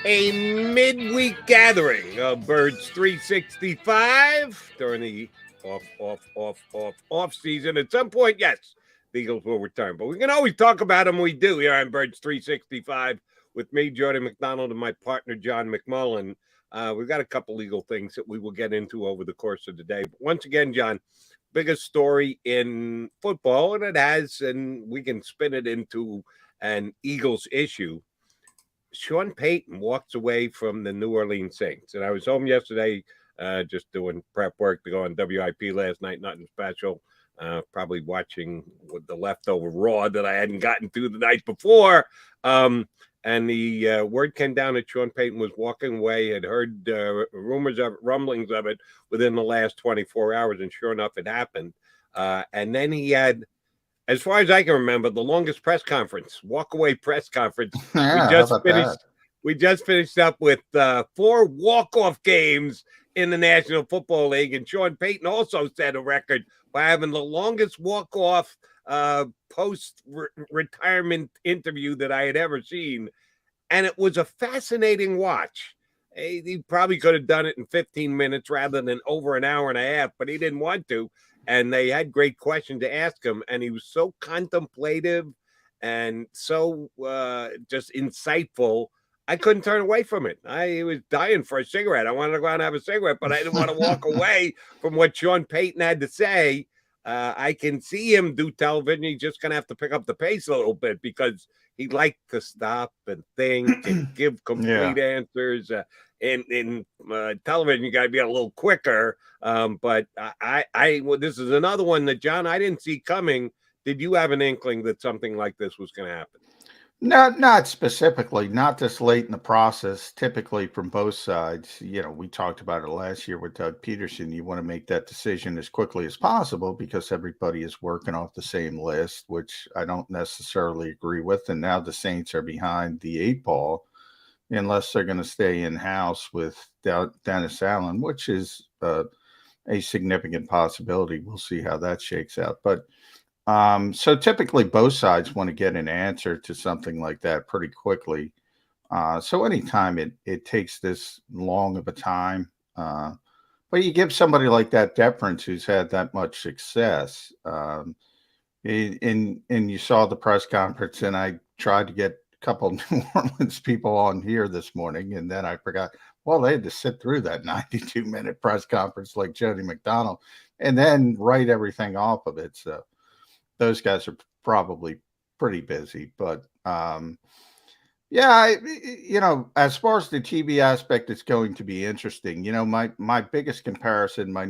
A midweek gathering of Birds 365 during the off season. At some point, yes, the Eagles will return, but we can always talk about them. We do here on Birds 365 with me, Jordan McDonald, and my partner, John McMullen. We've got a couple legal things that we will get into over the course of the day. But once again, John, biggest story in football, and it has, and we can spin it into an Eagles issue. Sean Payton walks away from the New Orleans Saints. And I was home yesterday just doing prep work to go on WIP last night, nothing special. Probably watching with the leftover Raw that I hadn't gotten through the night before. And the word came down that Sean Payton was walking away, had heard rumors of it, rumblings of it within the last 24 hours. And sure enough, it happened. And then he had, as far as I can remember, the longest press conference, walk-away press conference. Yeah, we just finished up with 4 walk-off games in the National Football League, and Sean Payton also set a record by having the longest walk-off post-retirement interview that I had ever seen, and it was a fascinating watch. He probably could have done it in 15 minutes rather than over an hour and a half, but he didn't want to. And they had great questions to ask him, and he was so contemplative and so just insightful. I couldn't turn away from it. I was dying for a cigarette. I wanted to go out and have a cigarette, but I didn't want to walk away from what Sean Payton had to say. I can see him do television. He's just going to have to pick up the pace a little bit because he liked to stop and think and give complete answers. In television, you got to be a little quicker. But this is another one that, John, I didn't see coming. Did you have an inkling that something like this was going to happen? No, not specifically, not this late in the process, typically from both sides. You know, we talked about it last year with Doug Peterson. You want to make that decision as quickly as possible because everybody is working off the same list, which I don't necessarily agree with. And now the Saints are behind the 8 ball unless they're going to stay in-house with Dennis Allen, which is a significant possibility. We'll see how that shakes out. But so typically both sides want to get an answer to something like that pretty quickly. So anytime it takes this long of a time, but you give somebody like that deference who's had that much success. And you saw the press conference, and I tried to get a couple of New Orleans people on here this morning, and then I forgot. Well, they had to sit through that 92-minute press conference like Jody McDonald and then write everything off of it. So those guys are probably pretty busy, but you know, as far as the TV aspect, it's going to be interesting. You know, my biggest comparison, my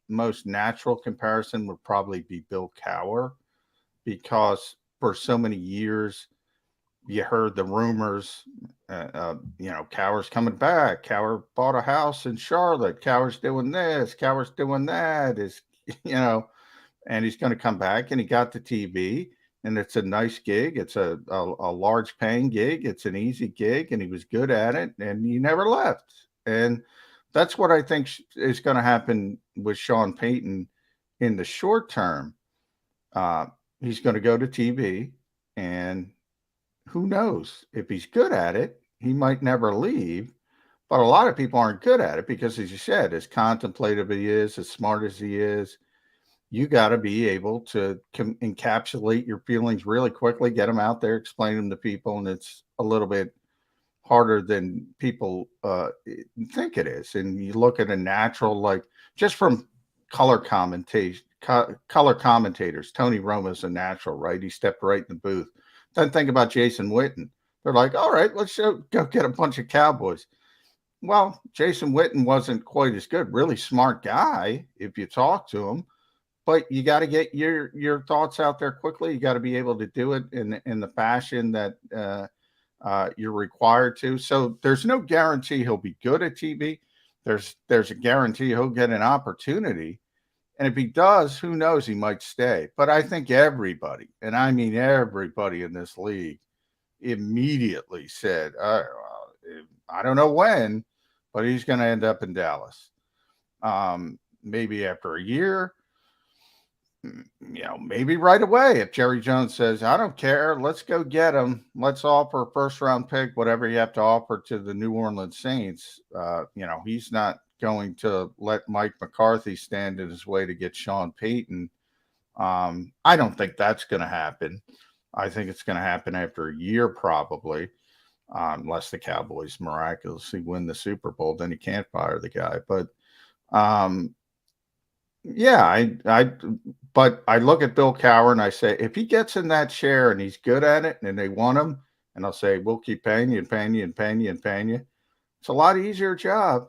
most natural comparison would probably be Bill Cowher, because for so many years you heard the rumors, you know, Cowher's coming back. Cowher bought a house in Charlotte. Cowher's doing this. Cowher's doing that. Is, you know, and he's going to come back, and he got the TV, and it's a nice gig. It's a large paying gig. It's an easy gig, and he was good at it, and he never left. And that's what I think is going to happen with Sean Payton in the short term. He's going to go to TV, and who knows if he's good at it, he might never leave. But a lot of people aren't good at it because, as you said, as contemplative he is, as smart as he is, you got to be able to encapsulate your feelings really quickly, get them out there, explain them to people. And it's a little bit harder than people think it is. And you look at a natural, like just from color commentators, Tony Romo's a natural, right? He stepped right in the booth. Then think about Jason Witten. They're like, all right, let's go get a bunch of Cowboys. Well, Jason Witten wasn't quite as good. Really smart guy if you talk to him. But you got to get your thoughts out there quickly. You got to be able to do it in the fashion that you're required to. So there's no guarantee he'll be good at TV. There's a guarantee he'll get an opportunity. And if he does, who knows, he might stay. But I think everybody, and I mean everybody in this league, immediately said, I don't know when, but he's going to end up in Dallas. Maybe after a year, maybe right away, if Jerry Jones says, I don't care, let's go get him. Let's offer a first round pick, whatever you have to offer to the New Orleans Saints. He's not going to let Mike McCarthy stand in his way to get Sean Payton. I don't think that's going to happen. I think it's going to happen after a year, probably, unless the Cowboys miraculously win the Super Bowl. Then you can't fire the guy. But but I look at Bill Cowher and I say, if he gets in that chair and he's good at it and they want him, and I'll say, we'll keep paying you and paying you and paying you and paying you. It's a lot easier job,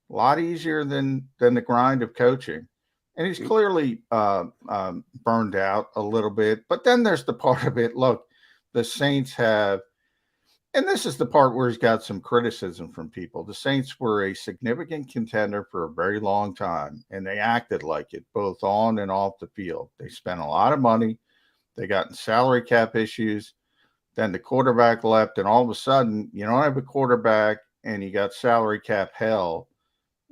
a lot easier than the grind of coaching. And he's clearly burned out a little bit. But then there's the part of it. Look, the Saints have, and this is the part where he's got some criticism from people. The Saints were a significant contender for a very long time, and they acted like it, both on and off the field. They spent a lot of money. They got in salary cap issues. Then the quarterback left, and all of a sudden, you don't have a quarterback, and you got salary cap hell,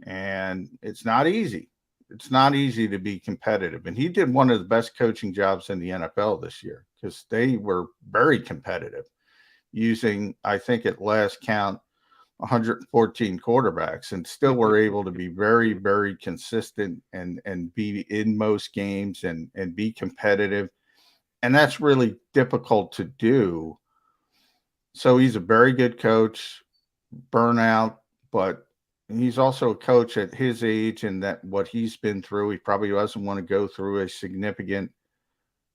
and it's not easy. It's not easy to be competitive. And he did one of the best coaching jobs in the NFL this year because they were very competitive, using, I think at last count, 114 quarterbacks, and still were able to be very, very consistent and be in most games and be competitive. And that's really difficult to do. So he's a very good coach, burnout, but he's also a coach at his age and that what he's been through. He probably doesn't want to go through a significant,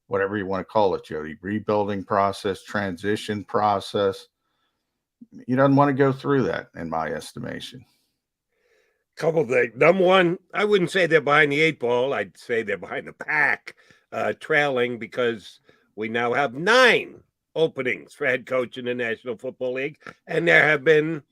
whatever you want to call it, Jody, rebuilding process, transition process. He doesn't want to go through that, in my estimation. Couple things. Number one, I wouldn't say they're behind the 8 ball. I'd say they're behind the pack, trailing, because we now have 9 openings for head coach in the National Football League, and there have been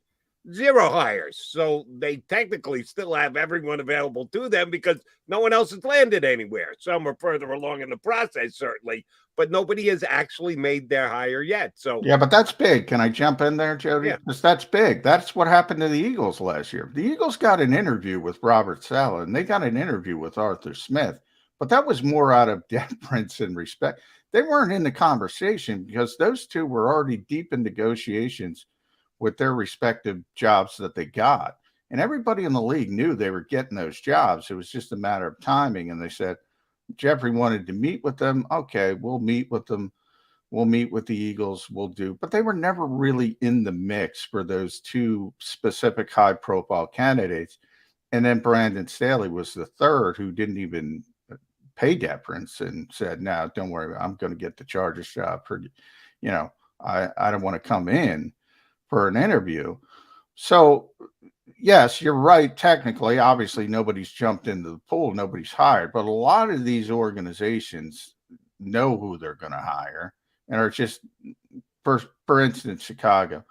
0 hires. So they technically still have everyone available to them because no one else has landed anywhere. Some are further along in the process, certainly, but nobody has actually made their hire yet. So yeah, but that's big. Can I jump in there, Jody? Yeah. Because that's big. That's what happened to the Eagles last year. The Eagles got an interview with Robert Saleh, and they got an interview with Arthur Smith, but that was more out of deference and respect. They weren't in the conversation because those two were already deep in negotiations with their respective jobs that they got. And everybody in the league knew they were getting those jobs. It was just a matter of timing. And they said, Jeffrey wanted to meet with them. Okay, we'll meet with them. We'll meet with the Eagles. We'll do. But they were never really in the mix for those 2 specific high-profile candidates. And then Brandon Staley was the third who didn't even pay deference and said, no, don't worry. I'm going to get the Chargers job for, I don't want to come in for an interview. So yes, you're right. Technically, obviously nobody's jumped into the pool. Nobody's hired, but a lot of these organizations know who they're going to hire and are just, for instance, Chicago,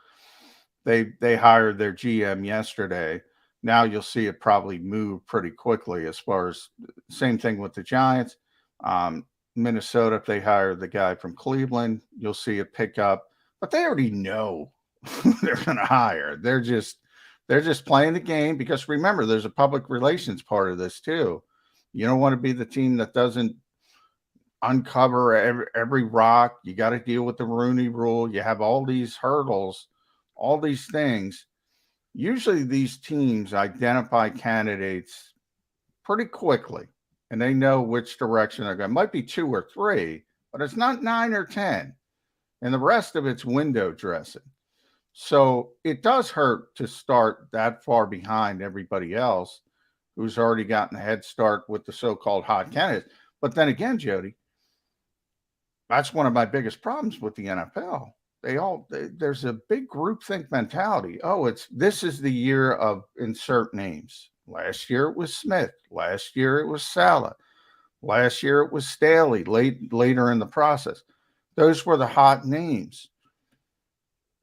they hired their GM yesterday. Now you'll see it probably move pretty quickly as far as same thing with the Giants. Minnesota, if they hire the guy from Cleveland, you'll see it pick up, but they already know they're going to hire. They're just playing the game because remember, there's a public relations part of this too. You don't want to be the team that doesn't uncover every rock. You got to deal with the Rooney Rule. You have all these hurdles, all these things. Usually these teams identify candidates pretty quickly and they know which direction they're going. It might be 2 or 3, but it's not 9 or 10. And the rest of it's window dressing. So it does hurt to start that far behind everybody else who's already gotten a head start with the so-called hot candidates. But then again, Jody, that's one of my biggest problems with the NFL. There's a big groupthink mentality. Oh, this is the year of insert names. Last year it was Smith. Last year it was Saleh. Last year it was Staley later in the process. Those were the hot names.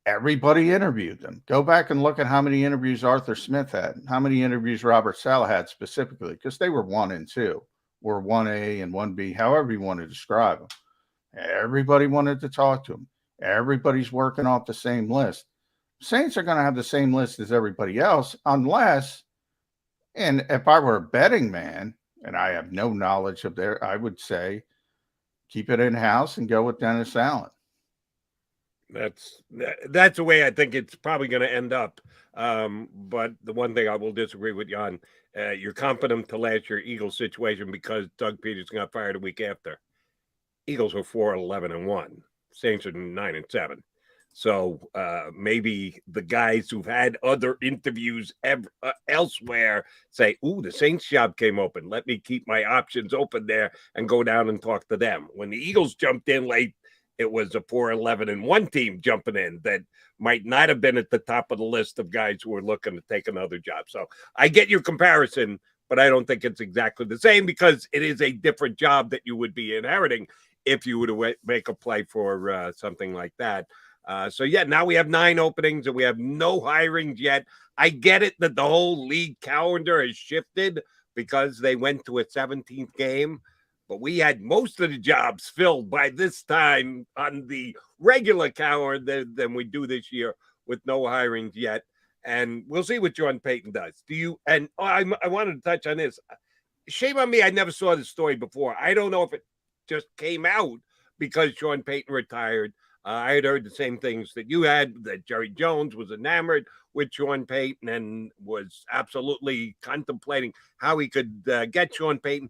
Everybody interviewed them. Go back and look at how many interviews Arthur Smith had, how many interviews Robert Saleh had specifically, because they were 1 and 2, or 1A and 1B, however you want to describe them. Everybody wanted to talk to him. Everybody's working off the same list. Saints are going to have the same list as everybody else, unless, and if I were a betting man, and I have no knowledge of their, I would say keep it in house and go with Dennis Allen. That's the way I think it's probably going to end up. But the one thing I will disagree with you on, you're confident to last your Eagles situation because Doug Peters got fired a week after. Eagles are 4-11-1. Saints are 9-7. So maybe the guys who've had other interviews elsewhere say, "Ooh, the Saints job came open. Let me keep my options open there and go down and talk to them." When the Eagles jumped in late, it was a 4-11-1 team jumping in that might not have been at the top of the list of guys who are looking to take another job. So I get your comparison, but I don't think it's exactly the same because it is a different job that you would be inheriting if you were to make a play for something like that. So, yeah, now we have 9 openings and we have no hirings yet. I get it that the whole league calendar has shifted because they went to a 17th game, but we had most of the jobs filled by this time on the regular calendar than we do this year with no hirings yet. And we'll see what John Payton does. I wanted to touch on this. Shame on me, I never saw this story before. I don't know if it just came out because Sean Payton retired. I had heard the same things that you had, that Jerry Jones was enamored with Sean Payton and was absolutely contemplating how he could get Sean Payton.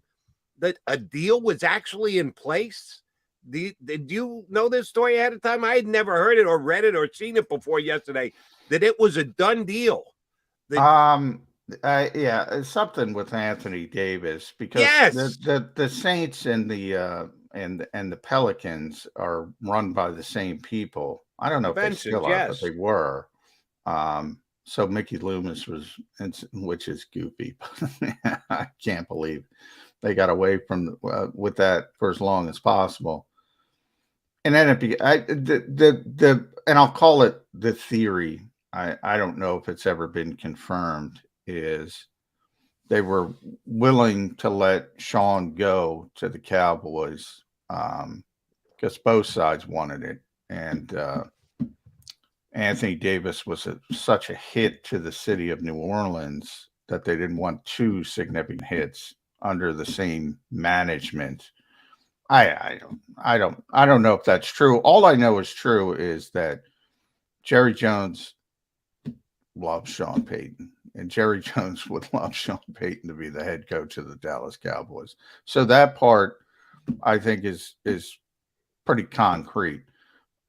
That a deal was actually in place. Did you know this story ahead of time? I had never heard it or read it or seen it before yesterday, that it was a done deal. Yeah, it's something with Anthony Davis because Yes. the Saints and the Pelicans are run by the same people. I don't know if they still are, but they were. So Mickey Loomis was, which is goofy. I can't believe they got away from with that for as long as possible. And then and I'll call it the theory. I don't know if it's ever been confirmed. Is they were willing to let Sean go to the Cowboys because both sides wanted it, and Anthony Davis was such a hit to the city of New Orleans that they didn't want 2 significant hits under the same management. I don't know if that's true. All I know is true is that Jerry Jones loves Sean Payton, and Jerry Jones would love Sean Payton to be the head coach of the Dallas Cowboys. So that part, I think, is pretty concrete.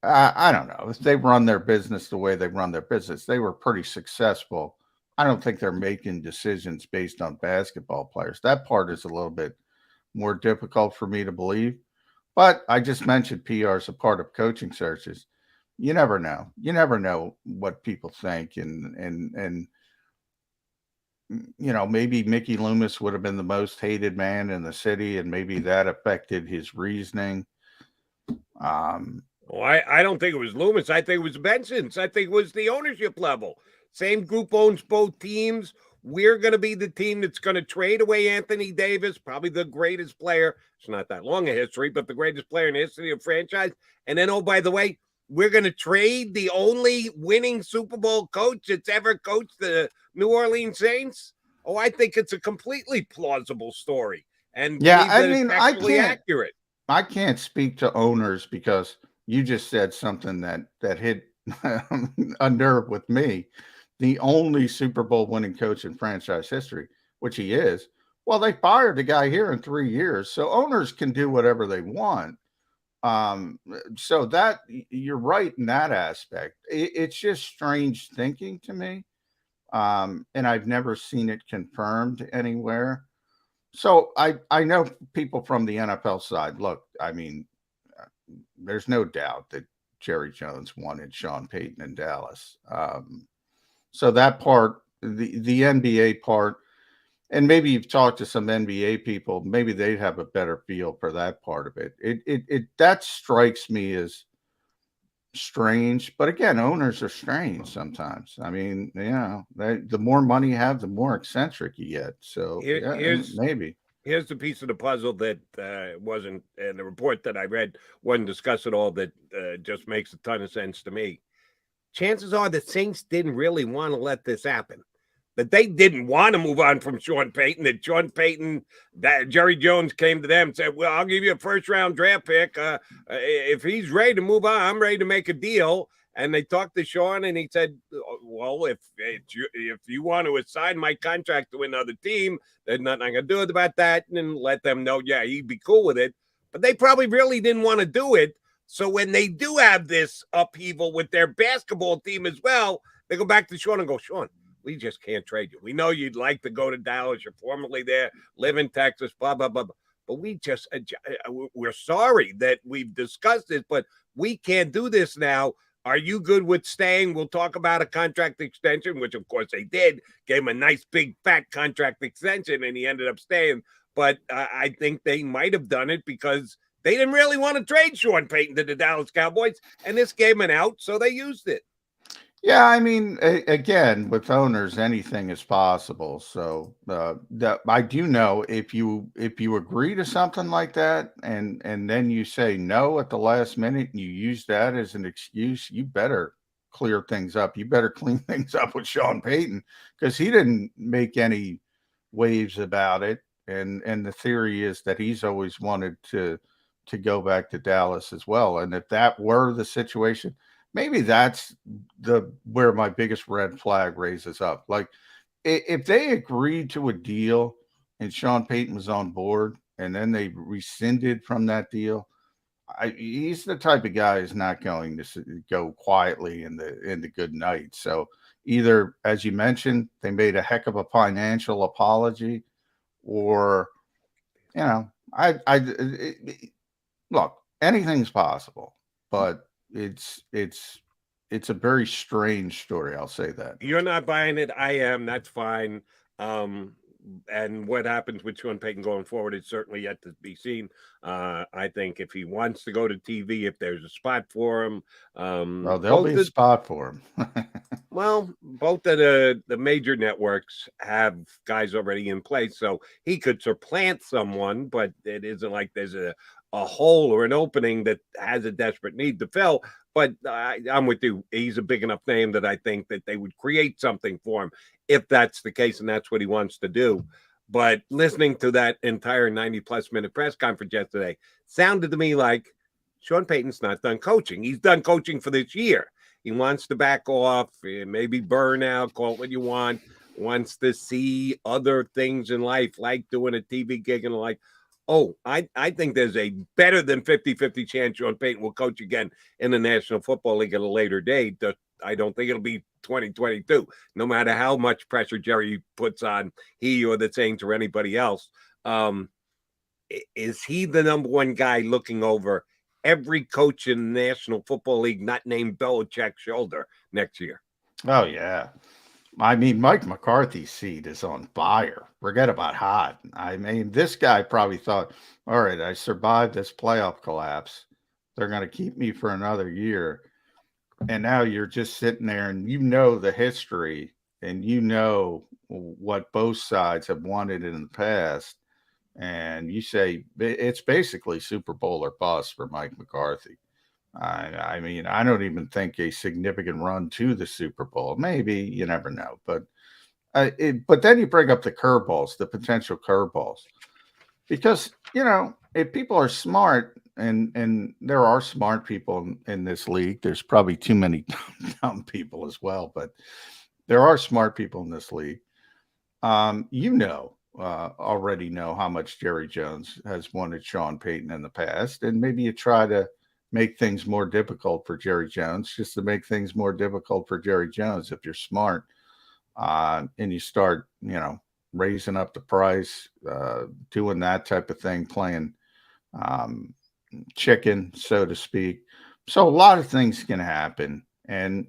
I don't know if they run their business the way they run their business. They were pretty successful. I don't think they're making decisions based on basketball players. That part is a little bit more difficult for me to believe. But I just mentioned PR is a part of coaching searches. You never know. You never know what people think, and maybe Mickey Loomis would have been the most hated man in the city, and maybe that affected his reasoning. I don't think it was Loomis. I think it was Benson's. I think it was the ownership level. Same group owns both teams. We're going to be the team that's going to trade away Anthony Davis, probably the greatest player. It's not that long a history, but the greatest player in the history of franchise. And then, oh, by the way, we're going to trade the only winning Super Bowl coach that's ever coached the New Orleans Saints. Oh, I think it's a completely plausible story. And yeah, I mean, it's actually accurate. I can't speak to owners because you just said something that hit a nerve with me. The only Super Bowl winning coach in franchise history, which he is. Well, they fired the guy here in 3 years, so owners can do whatever they want. So that you're right in that aspect. It's just strange thinking to me, and I've never seen it confirmed anywhere. So I know people from the NFL side. Look, I mean, there's no doubt that Jerry Jones wanted Sean Payton in Dallas. So that part, the NBA part, and maybe you've talked to some NBA people, maybe they have a better feel for that part of it. It that strikes me as strange, but again, owners are strange sometimes. I mean, the more money you have, the more eccentric you get. So maybe. Here's the piece of the puzzle that wasn't in the report that I read, wasn't discussed at all, that just makes a ton of sense to me. Chances are the Saints didn't really want to let this happen. that they didn't want to move on from Sean Payton, that Sean Payton, that Jerry Jones came to them and said, well, I'll give you a first-round draft pick. If he's ready to move on, I'm ready to make a deal. And they talked to Sean, and he said, well, if you want to assign my contract to another team, there's nothing I can do about that, and let them know, yeah, he'd be cool with it. But they probably really didn't want to do it. So when they do have this upheaval with their basketball team as well, they go back to Sean and go, Sean, we just can't trade you. We know you'd like to go to Dallas. You're formerly there, live in Texas, blah, blah, blah. But we're sorry that we've discussed this, but we can't do this now. Are you good with staying? We'll talk about a contract extension, which of course they did. Gave him a nice big fat contract extension, and he ended up staying. But I think they might have done it because they didn't really want to trade Sean Payton to the Dallas Cowboys, and this gave him an out, so they used it. Yeah, I mean, again, with owners, anything is possible. So I do know if you agree to something like that, and then you say no at the last minute, and you use that as an excuse, you better clear things up. You better clean things up with Sean Payton, because he didn't make any waves about it. And the theory is that he's always wanted to go back to Dallas as well. And if that were the situation, maybe that's where my biggest red flag raises up. Like, if they agreed to a deal and Sean Payton was on board, and then they rescinded from that deal, he's the type of guy who's not going to go quietly in the good night. So either, as you mentioned, they made a heck of a financial apology, or look, anything's possible, but it's a very strange story. I'll say that. You're not buying it. I am. That's fine. And what happens with Sean Payton going forward is certainly yet to be seen. I think if he wants to go to TV, if there's a spot for him, well, there'll be a spot for him. Well, both of the major networks have guys already in place, so he could supplant someone, but it isn't like there's a hole or an opening that has a desperate need to fill. But I'm with you. He's a big enough name that I think that they would create something for him if that's the case and that's what he wants to do. But listening to that entire 90-plus minute press conference yesterday sounded to me like Sean Payton's not done coaching. He's done coaching for this year. He wants to back off, maybe burn out, call it what you want, wants to see other things in life, like doing a TV gig and like, oh, I think there's a better than 50-50 chance Sean Payton will coach again in the National Football League at a later date. I don't think it'll be 2022, no matter how much pressure Jerry puts on he or the Saints or anybody else. Is he the number one guy looking over every coach in the National Football League not named Belichick's shoulder next year? Oh, yeah. I mean, Mike McCarthy's seat is on fire. Forget about hot. I mean, this guy probably thought, all right, I survived this playoff collapse. They're going to keep me for another year. And now you're just sitting there and you know the history and you know what both sides have wanted in the past. And you say it's basically Super Bowl or bust for Mike McCarthy. I mean, I don't even think a significant run to the Super Bowl. Maybe, you never know. But then you bring up the curveballs, the potential curveballs, because if people are smart, and there are smart people in this league, there's probably too many dumb people as well, but there are smart people in this league. Already know how much Jerry Jones has wanted Sean Payton in the past, and maybe you try to make things more difficult for Jerry Jones, just to make things more difficult for Jerry Jones. If you're smart, and you start, raising up the price, doing that type of thing, playing chicken, so to speak. So a lot of things can happen. And,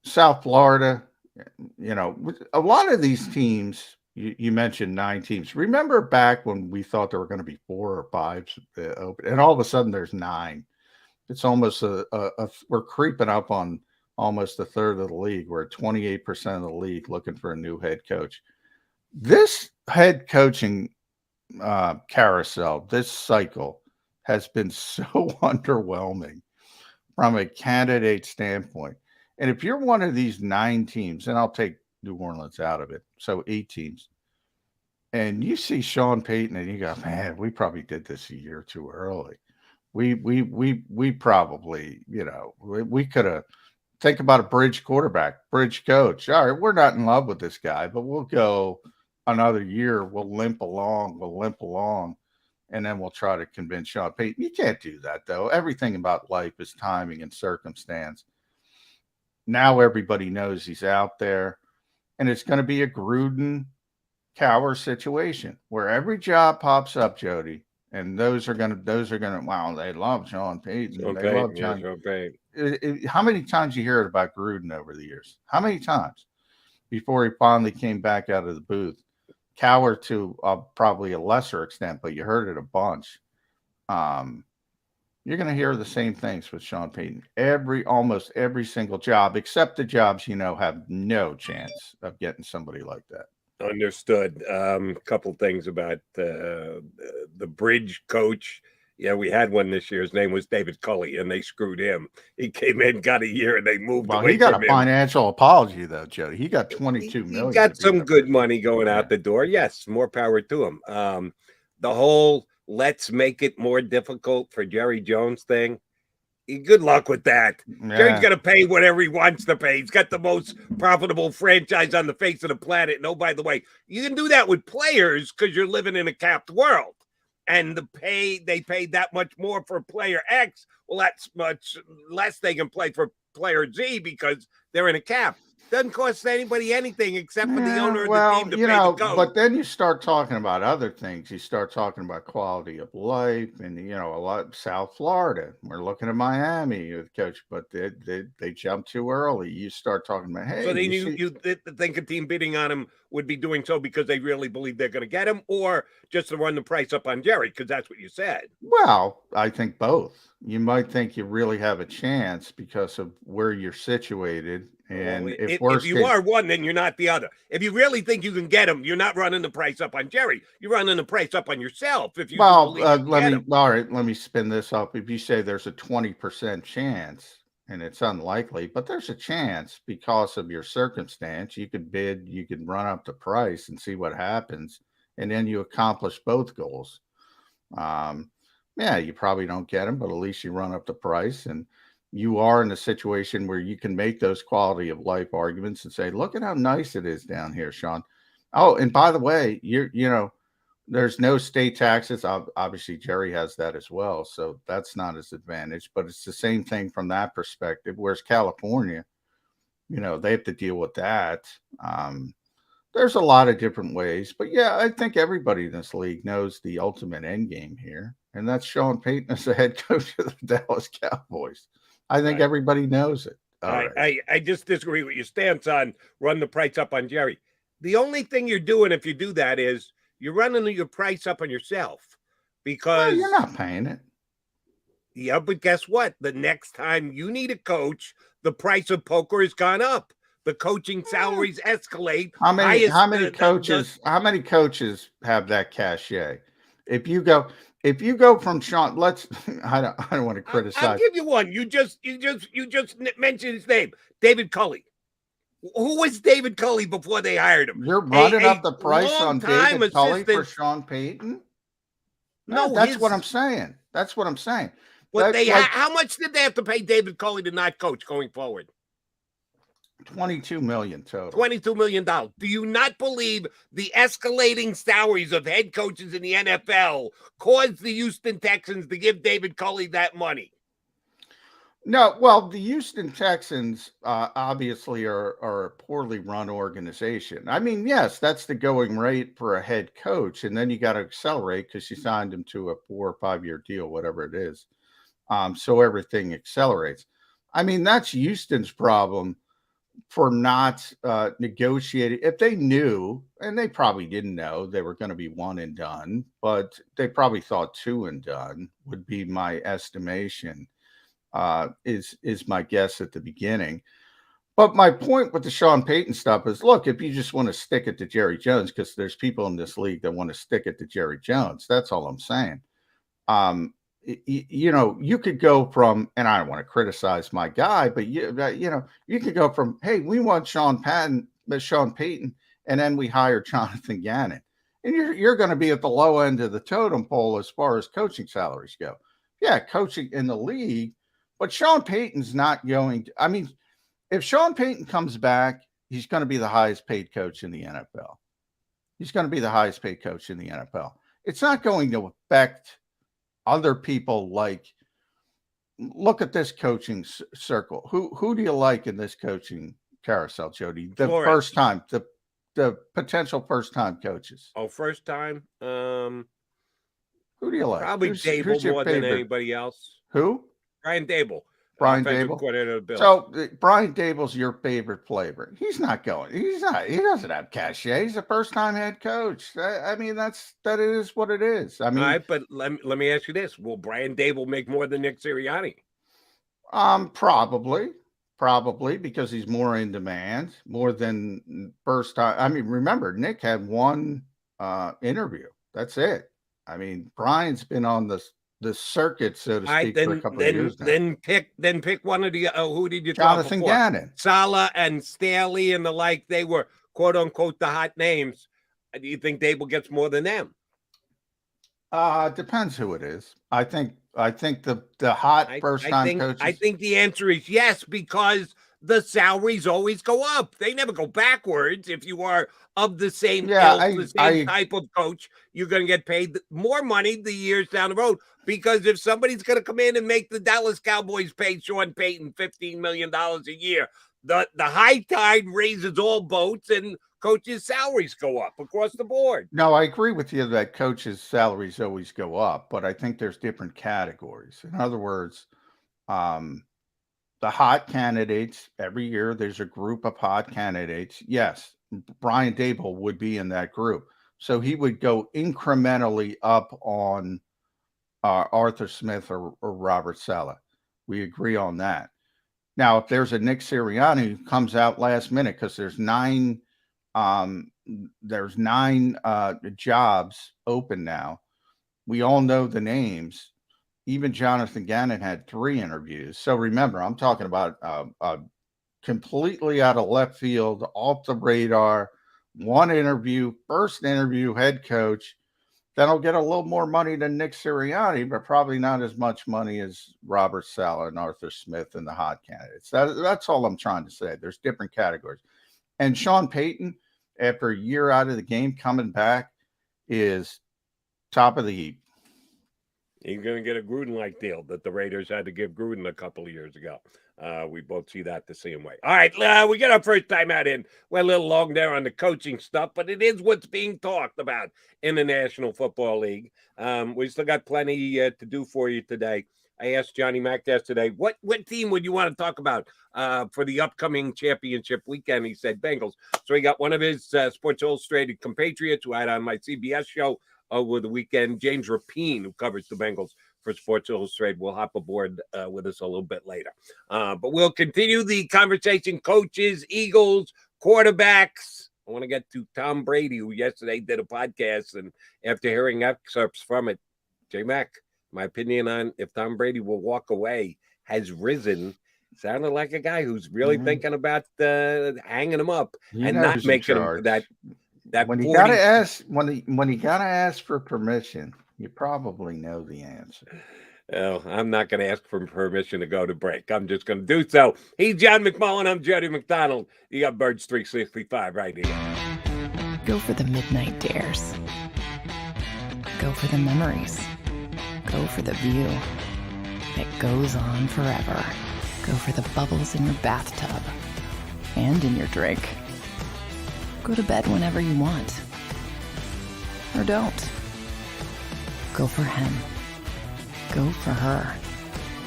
South Florida, a lot of these teams, you mentioned 9 teams. Remember back when we thought there were going to be 4 or 5 open, and all of a sudden there's 9. It's almost we're creeping up on almost a third of the league. We're at 28% of the league looking for a new head coach. This head coaching carousel, this cycle has been so underwhelming from a candidate standpoint. And if you're one of these 9 teams, and I'll take New Orleans out of it, so 8 teams, and you see Sean Payton and you go, man, we probably did this a year too early. We probably, we could have. Think about a bridge quarterback, bridge coach. All right, we're not in love with this guy, but we'll go another year. We'll limp along, and then we'll try to convince Sean Payton. You can't do that, though. Everything about life is timing and circumstance. Now everybody knows he's out there, and it's going to be a Gruden Cowher situation where every job pops up, Jody, and those are gonna. Wow, they love Sean Payton. Love John. Sean Payton. How many times you hear it about Gruden over the years? How many times before he finally came back out of the booth? Cowher to probably a lesser extent, but you heard it a bunch. You're going to hear the same things with Sean Payton. Almost every single job, except the jobs have no chance of getting somebody like that. Understood. A couple things about the bridge coach. Yeah, we had one this year. His name was David Culley, and they screwed him. He came in, got a year, and they moved away. He got a financial apology, though, Jody. He got $22 million. He got some good money going out the door. Yes, more power to him. The whole let's make it more difficult for Jerry Jones thing. Good luck with that. Yeah. Jerry's going to pay whatever he wants to pay. He's got the most profitable franchise on the face of the planet. And oh, by the way, you can do that with players because you're living in a capped world. And they paid that much more for player X. Well, that's much less they can play for player Z because they're in a cap. Doesn't cost anybody anything except for the owner of the team to pay the coach. But then you start talking about other things. You start talking about quality of life, and a lot South Florida. We're looking at Miami with coach, but they jumped too early. You start talking about so they you think a team bidding on him would be doing so because they really believe they're going to get him, or just to run the price up on Jerry because that's what you said. Well, I think both. You might think you really have a chance because of where you're situated. And if you are one, then you're not the other. If you really think you can get him, you're not running the price up on Jerry. You're running the price up on yourself. If you all right, let me spin this up. If you say there's a 20% chance, and it's unlikely, but there's a chance because of your circumstance, you could bid, you could run up the price and see what happens, and then you accomplish both goals. You probably don't get him, but at least you run up the price and you are in a situation where you can make those quality of life arguments and say, look at how nice it is down here, Sean. Oh, and by the way, there's no state taxes. Obviously, Jerry has that as well. So that's not his advantage, but it's the same thing from that perspective. Whereas California, they have to deal with that. There's a lot of different ways, but yeah, I think everybody in this league knows the ultimate end game here. And that's Sean Payton as the head coach of the Dallas Cowboys. I think everybody knows it. I just disagree with your stance on run the price up on Jerry. The only thing you're doing if you do that is you're running your price up on yourself because you're not paying it. Yeah, but guess what? The next time you need a coach, the price of poker has gone up. The coaching salaries escalate. How many coaches have that cachet? If you go from Sean, I don't want to criticize. I'll give you one. You just mentioned his name, David Culley. Who was David Culley before they hired him? You're running up the price on David Culley for Sean Payton? No, that's what I'm saying. That's what I'm saying. But how much did they have to pay David Culley to not coach going forward? $22 million total. $22 million. Do you not believe the escalating salaries of head coaches in the NFL caused the Houston Texans to give David Culley that money? No, well, the Houston Texans obviously are a poorly run organization. I mean, yes, that's the going rate for a head coach, and then you got to accelerate because you signed him to a 4 or 5 year deal, whatever it is. So everything accelerates. I mean, that's Houston's problem for not negotiating. If they knew, and they probably didn't know they were going to be one and done, but they probably thought 2 and done would be my estimation. Is my guess at the beginning. But my point with the Sean Payton stuff is, look, if you just want to stick it to Jerry Jones, because there's people in this league that want to stick it to Jerry Jones, that's all I'm saying. you could go from, and I don't want to criticize my guy, but you could go from, hey, we want Sean Payton, and then we hire Jonathan Gannon, and you're going to be at the low end of the totem pole as far as coaching salaries go. Yeah, coaching in the league, but Sean Payton's not going to. I mean, if Sean Payton comes back, he's going to be the highest paid coach in the NFL. He's going to be the highest paid coach in the NFL. It's not going to affect other people. Like, look at this coaching circle. Who do you like in this coaching carousel, Jody? The Flores. First time, the potential first time coaches. Oh, first time. Who do you like? Probably Dable more than anybody else. Who? Brian Dable. Brian Dable. So Brian Dable's your favorite flavor. He's not going. He doesn't have cachet. He's a first-time head coach. I mean, that is what it is. I mean, all right, but let me ask you this: will Brian Dable make more than Nick Sirianni? Probably because he's more in demand, more than first time. I mean, remember, Nick had one interview. That's it. I mean, Brian's been on the circuit, so to speak, for a couple of years now. Then pick one of the who did you Jonathan Gannon, Saleh and Staley and the like. They were quote unquote the hot names. Do you think Dable gets more than them? Depends who it is. I think the hot first time coaches. I think the answer is yes, because the salaries always go up. They never go backwards. If you are of the same type of coach, you're going to get paid more money the years down the road. Because if somebody's going to come in and make the Dallas Cowboys pay Sean Payton $15 million a year, the high tide raises all boats and coaches' salaries go up across the board. No, I agree with you that coaches' salaries always go up, but I think there's different categories. In other words, the hot candidates, every year there's a group of hot candidates. Yes, Brian Dable would be in that group. So he would go incrementally up on Arthur Smith or Robert Saleh. We agree on that. Now, if there's a Nick Sirianni who comes out last minute, because there's nine jobs open now. We all know the names. Even Jonathan Gannon had 3 interviews. So remember, I'm talking about completely out of left field, off the radar, one interview, first interview, head coach. Then I'll get a little more money than Nick Sirianni, but probably not as much money as Robert Saleh and Arthur Smith and the hot candidates. That's all I'm trying to say. There's different categories. And Sean Payton, after a year out of the game, coming back, is top of the heap. He's going to get a Gruden-like deal that the Raiders had to give Gruden a couple of years ago. We both see that the same way. All right, we get our first time out in. We're a little long there on the coaching stuff, but it is what's being talked about in the National Football League. We still got plenty to do for you today. I asked Johnny Mac yesterday, what team would you want to talk about for the upcoming championship weekend? He said Bengals. So he got one of his Sports Illustrated compatriots who I had on my CBS show over the weekend, James Rapien, who covers the Bengals for Sports Illustrated, will hop aboard with us a little bit later. But we'll continue the conversation. Coaches, Eagles, quarterbacks. I want to get to Tom Brady, who yesterday did a podcast, and after hearing excerpts from it, J-Mac, my opinion on if Tom Brady will walk away has risen. Sounded like a guy who's really thinking about hanging him up and not making him that when he gotta ask when he gotta ask for permission, you probably know the answer. Well, I'm not going to ask for permission to go to break. I'm just going to do so. He's John McMullen. I'm Jody McDonald. You got Birds 365 right here. Go for the midnight dares. Go for the memories. Go for the view that goes on forever. Go for the bubbles in your bathtub and in your drink. Go to bed whenever you want. Or don't. Go for him. Go for her.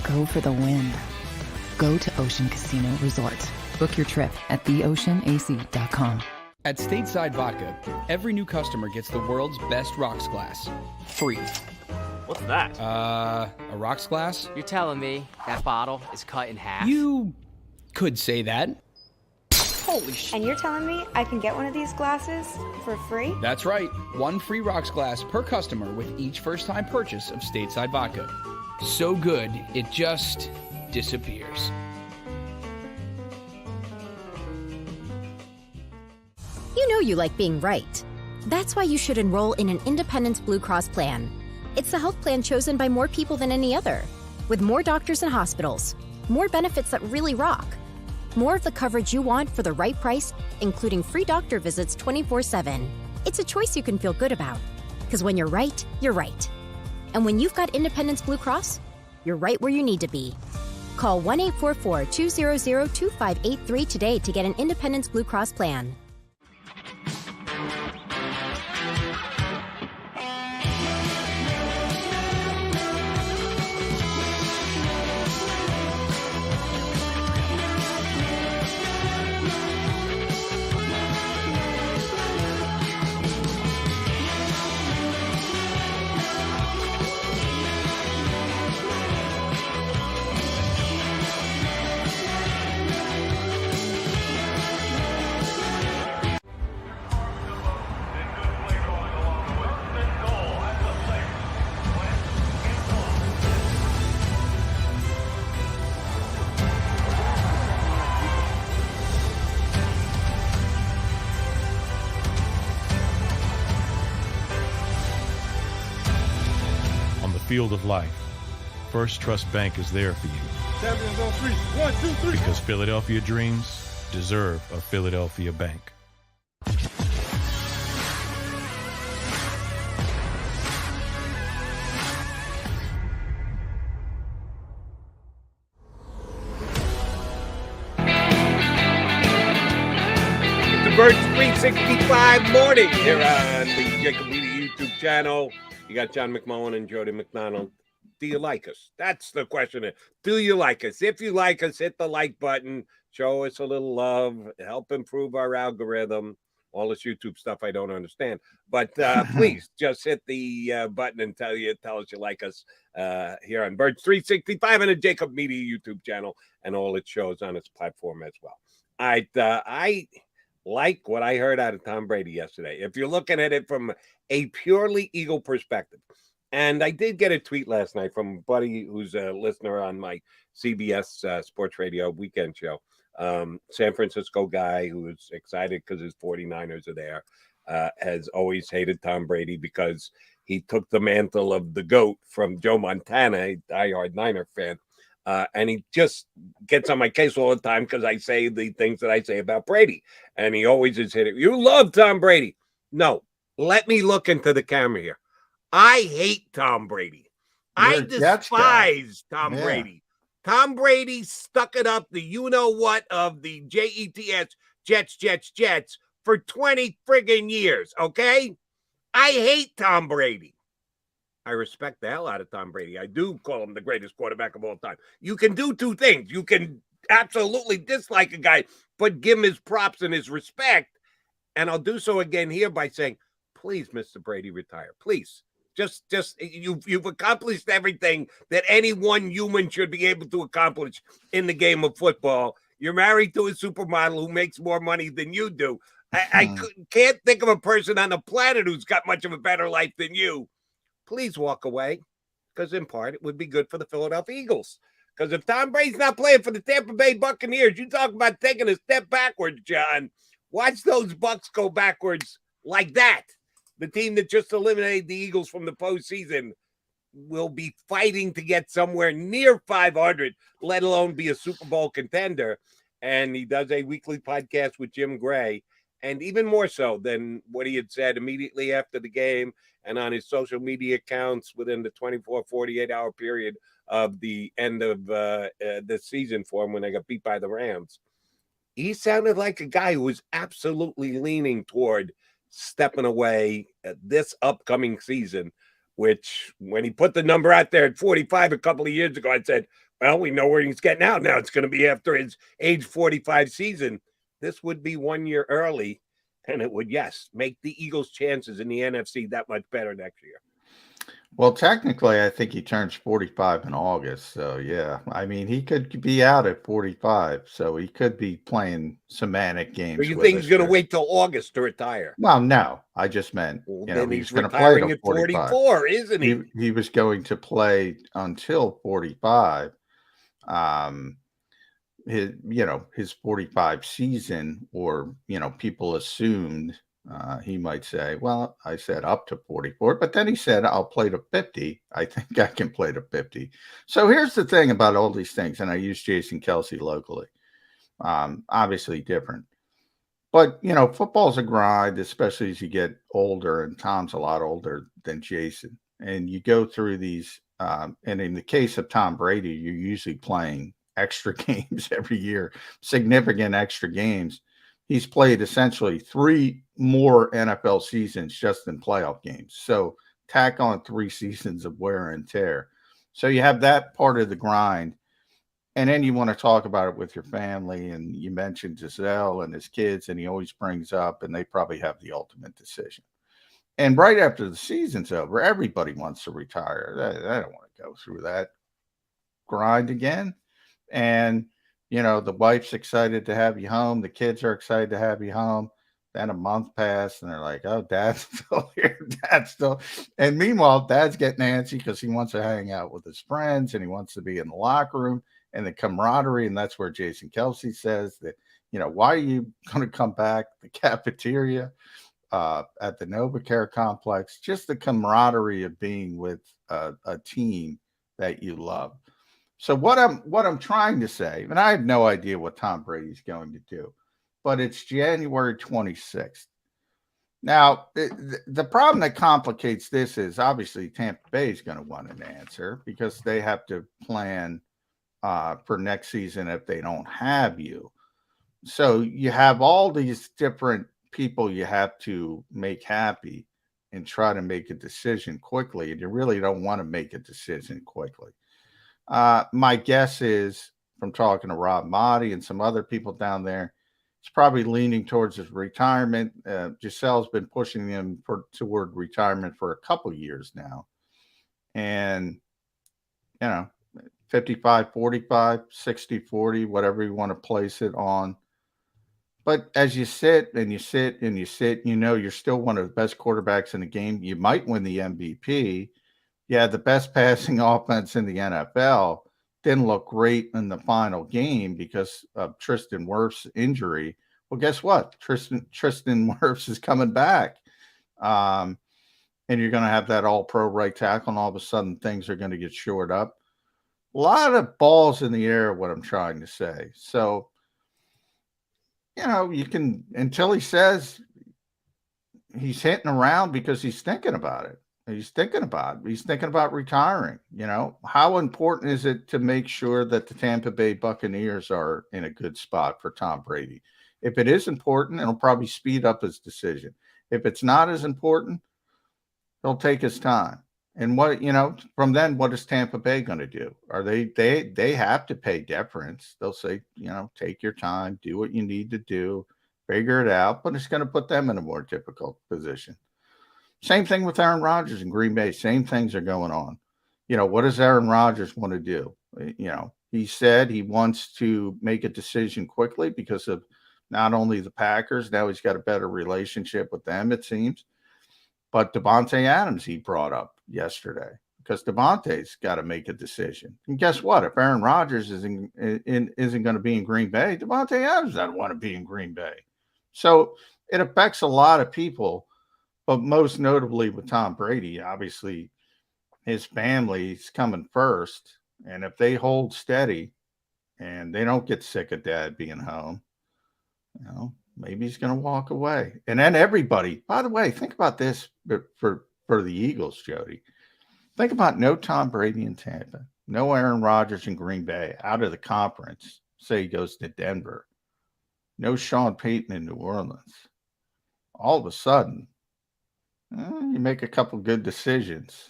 Go for the win. Go to Ocean Casino Resort. Book your trip at theoceanac.com. At Stateside Vodka, every new customer gets the world's best rocks glass. Free. What's that? A rocks glass? You're telling me that bottle is cut in half? You could say that. Holy shit. And you're telling me I can get one of these glasses for free? That's right. One free rocks glass per customer with each first-time purchase of Stateside Vodka. So good, it just disappears. You know you like being right. That's why you should enroll in an Independence Blue Cross plan. It's the health plan chosen by more people than any other, with more doctors and hospitals, more benefits that really rock, more of the coverage you want for the right price, including free doctor visits 24/7. It's a choice you can feel good about, because when you're right, you're right. And when you've got Independence Blue Cross, you're right where you need to be. Call 1-844-200-2583 today to get an Independence Blue Cross plan. Field of life, First Trust Bank is there for you. Champions on three. 1, 2, 3. Because Philadelphia dreams deserve a Philadelphia bank. It's the Birds 365 morning here on the JAKIB YouTube channel. You got John McMullen and Jody McDonald. Do you like us? That's the question. Do you like us? If you like us, hit the like button. Show us a little love. Help improve our algorithm. All this YouTube stuff I don't understand. But please just hit the button and tell us you like us here on Birds 365 and the JAKIB Media YouTube channel and all it shows on its platform as well. I like what I heard out of Tom Brady yesterday. If you're looking at it from a purely Eagle perspective. And I did get a tweet last night from a buddy who's a listener on my CBS Sports Radio weekend show. San Francisco guy who's excited because his 49ers are there, has always hated Tom Brady because he took the mantle of the GOAT from Joe Montana, a diehard Niner fan. And he just gets on my case all the time because I say the things that I say about Brady. And he always is hitting. You love Tom Brady. No. Let me look into the camera here. I hate Tom Brady. I despise Tom Brady. Tom Brady stuck it up the you-know-what of the Jets, Jets for 20 friggin' years, okay? I hate Tom Brady. I respect the hell out of Tom Brady. I do call him the greatest quarterback of all time. You can do two things. You can absolutely dislike a guy, but give him his props and his respect. And I'll do so again here by saying, please, Mr. Brady, retire. Please. Just you've accomplished everything that any one human should be able to accomplish in the game of football. You're married to a supermodel who makes more money than you do. I can't think of a person on the planet who's got much of a better life than you. Please walk away, because in part it would be good for the Philadelphia Eagles. Because if Tom Brady's not playing for the Tampa Bay Buccaneers, you talk about taking a step backwards, John. Watch those Bucs go backwards like that. The team that just eliminated the Eagles from the postseason will be fighting to get somewhere near 500, let alone be a Super Bowl contender. And he does a weekly podcast with Jim Gray. And even more so than what he had said immediately after the game and on his social media accounts within the 24, 48-hour period of the end of the season for him when they got beat by the Rams. He sounded like a guy who was absolutely leaning toward stepping away this upcoming season, which when he put the number out there at 45 a couple of years ago, I said, well, we know where he's getting out now. It's going to be after his age 45 season. This would be 1 year early, and it would, yes, make the Eagles' chances in the NFC that much better next year. Well, technically, I think he turns 45 in August. So, yeah, I mean, he could be out at 45. So he could be playing semantic So games you with think us he's going to here. wait till August to retire? Well, no, I just meant, Well, you know, then he's he's going to play retiring till at 45. 44, isn't he? He was going to play until 45. Um, his 45 season, or, people assumed he might say, well, I said up to 44, but then he said, I'll play to 50. I think I can play to 50. So here's the thing about all these things. And I use Jason Kelsey locally, obviously different, but football's a grind, especially as you get older, and Tom's a lot older than Jason. And you go through these, and in the case of Tom Brady, you're usually playing extra games every year, significant extra games. He's played essentially 3 more NFL seasons just in playoff games. So tack on 3 seasons of wear and tear. So you have that part of the grind. And then you want to talk about it with your family. And you mentioned Giselle and his kids, and he always brings up, and they probably have the ultimate decision. And right after the season's over, everybody wants to retire. They don't want to go through that grind again. And, the wife's excited to have you home. The kids are excited to have you home. Then a month passed, and they're like, oh, Dad's still here. Dad's still. And meanwhile, Dad's getting antsy because he wants to hang out with his friends, and he wants to be in the locker room and the camaraderie. And that's where Jason Kelsey says that, why are you going to come back? The cafeteria at the NovaCare complex, just the camaraderie of being with a team that you love. So what I'm trying to say, and I have no idea what Tom Brady's going to do, but it's January 26th. Now, the problem that complicates this is obviously Tampa Bay is going to want an answer because they have to plan for next season if they don't have you. So you have all these different people you have to make happy and try to make a decision quickly, and you really don't want to make a decision quickly. My guess is, from talking to Rob Motti and some other people down there, it's probably leaning towards his retirement. Giselle's been pushing him toward retirement for a couple years now. And, 55, 45, 60, 40, whatever you want to place it on. But as you sit and you sit and you sit, you're still one of the best quarterbacks in the game. You might win the MVP. Yeah, the best passing offense in the NFL didn't look great in the final game because of Tristan Wirfs' injury. Well, guess what? Tristan Wirfs is coming back. And you're going to have that all-pro right tackle, and all of a sudden things are going to get shored up. A lot of balls in the air, what I'm trying to say. So, you can, until he says he's hitting around because he's thinking about it. He's thinking about retiring. How important is it to make sure that the Tampa Bay Buccaneers are in a good spot for Tom Brady? If it is important, it'll probably speed up his decision. If it's not as important, he'll take his time. And from then, what is Tampa Bay going to do? Are they have to pay deference? They'll say, take your time, do what you need to do, figure it out, but it's going to put them in a more difficult position. Same thing with Aaron Rodgers in Green Bay. Same things are going on. What does Aaron Rodgers want to do? He said he wants to make a decision quickly because of not only the Packers, now he's got a better relationship with them, it seems, but Devontae Adams he brought up yesterday because Devontae's got to make a decision. And guess what? If Aaron Rodgers isn't going to be in Green Bay, Devontae Adams doesn't want to be in Green Bay. So it affects a lot of people, but most notably with Tom Brady, obviously his family's coming first. And if they hold steady and they don't get sick of Dad being home, maybe he's going to walk away. And then everybody, by the way, think about this for the Eagles, Jody. Think about no Tom Brady in Tampa, no Aaron Rodgers in Green Bay, out of the conference, say he goes to Denver, no Sean Payton in New Orleans. All of a sudden, you make a couple good decisions.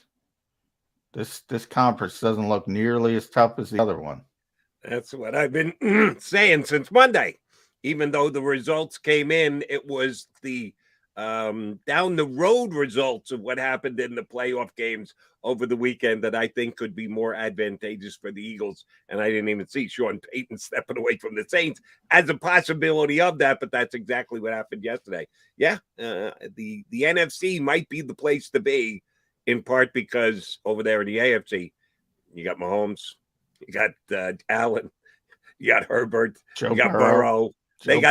This conference doesn't look nearly as tough as the other one. That's what I've been saying since Monday. Even though the results came in, it was the down the road results of what happened in the playoff games over the weekend that I think could be more advantageous for the Eagles. And I didn't even see Sean Payton stepping away from the Saints as a possibility of that, but that's exactly what happened yesterday. Yeah, the NFC might be the place to be, in part because over there in the AFC, you got Mahomes, you got Allen, you got Herbert, you got Burrow. They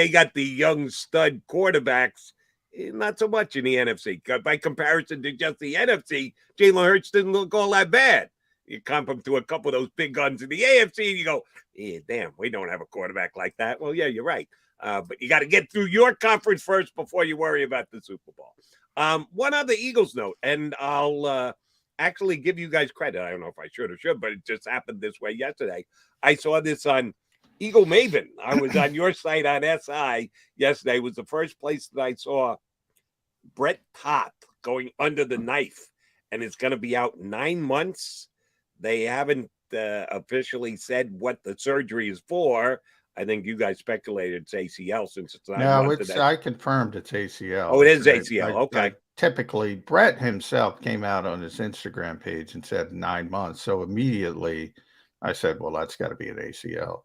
got the young stud quarterbacks. Not so much in the NFC. By comparison to just the NFC, Jalen Hurts didn't look all that bad. You comp him to a couple of those big guns in the AFC, and you go, damn, we don't have a quarterback like that. Well, yeah, you're right. But you got to get through your conference first before you worry about the Super Bowl. One other Eagles note, and I'll actually give you guys credit. I don't know if I should or should, but it just happened this way yesterday. I saw this on Eagle Maven. I was on your site on SI yesterday. It was the first place that I saw Brett Toth going under the knife, and it's going to be out 9 months. They haven't officially said what the surgery is for. I think you guys speculated it's ACL since it's not. No, I confirmed it's ACL. Oh, it is ACL. Okay. Typically, Brett himself came out on his Instagram page and said 9 months. So immediately I said, well, that's got to be an ACL.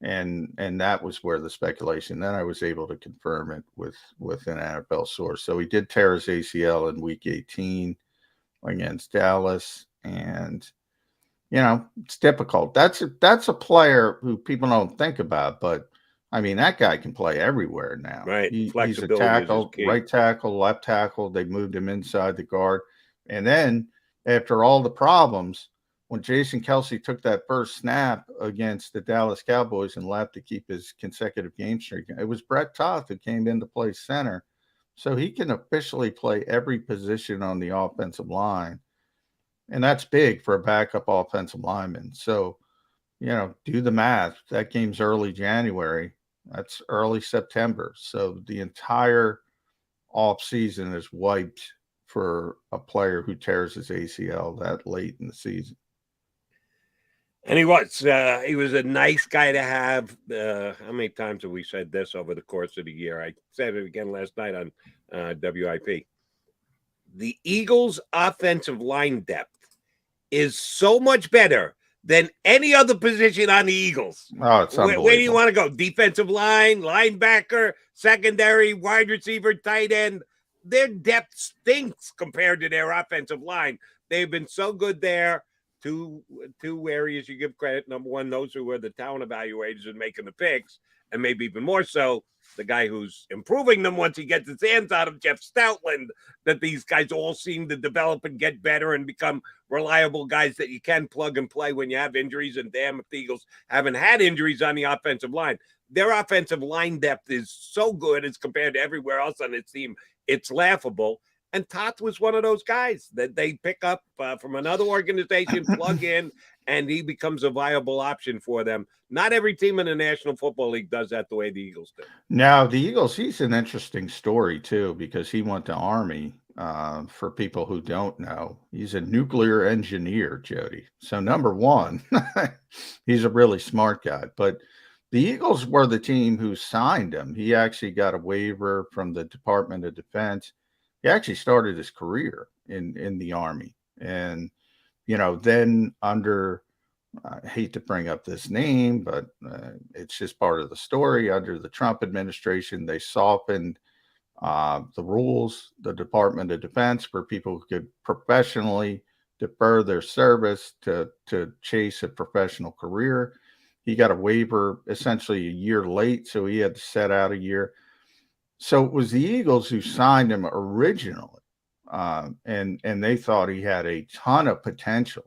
And that was where the speculation. Then I was able to confirm it with an NFL source. So he did tear his ACL in Week 18 against Dallas, and it's difficult. That's a player who people don't think about, but I mean that guy can play everywhere now. Right, he's a tackle, right tackle, left tackle. They moved him inside the guard, and then after all the problems, when Jason Kelce took that first snap against the Dallas Cowboys and left to keep his consecutive game streak, it was Brett Toth who came in to play center. So he can officially play every position on the offensive line. And that's big for a backup offensive lineman. So, do the math. That game's early January. That's early September. So the entire offseason is wiped for a player who tears his ACL that late in the season. And he was a nice guy to have. How many times have we said this over the course of the year? I said it again last night on WIP. The Eagles' offensive line depth is so much better than any other position on the Eagles. Oh, it's unbelievable. Where do you want to go? Defensive line, linebacker, secondary, wide receiver, tight end. Their depth stinks compared to their offensive line. They've been so good there. Two areas you give credit. Number one, those who were the talent evaluators and making the picks, and maybe even more so, the guy who's improving them once he gets his hands on them, Jeff Stoutland, that these guys all seem to develop and get better and become reliable guys that you can plug and play when you have injuries. And damn if the Eagles haven't had injuries on the offensive line. Their offensive line depth is so good as compared to everywhere else on its team. It's laughable. And Toth was one of those guys that they pick up from another organization, plug in, and he becomes a viable option for them. Not every team in the National Football League does that the way the Eagles do. Now, the Eagles, he's an interesting story, too, because he went to Army. For people who don't know, he's a nuclear engineer, Jody. So, number one, he's a really smart guy. But the Eagles were the team who signed him. He actually got a waiver from the Department of Defense. He actually started his career in the Army. And, then under, I hate to bring up this name, but it's just part of the story. Under the Trump administration, they softened the rules, the Department of Defense, for people who could professionally defer their service to chase a professional career. He got a waiver essentially a year late, so he had to set out a year. So it was the Eagles who signed him originally, and they thought he had a ton of potential.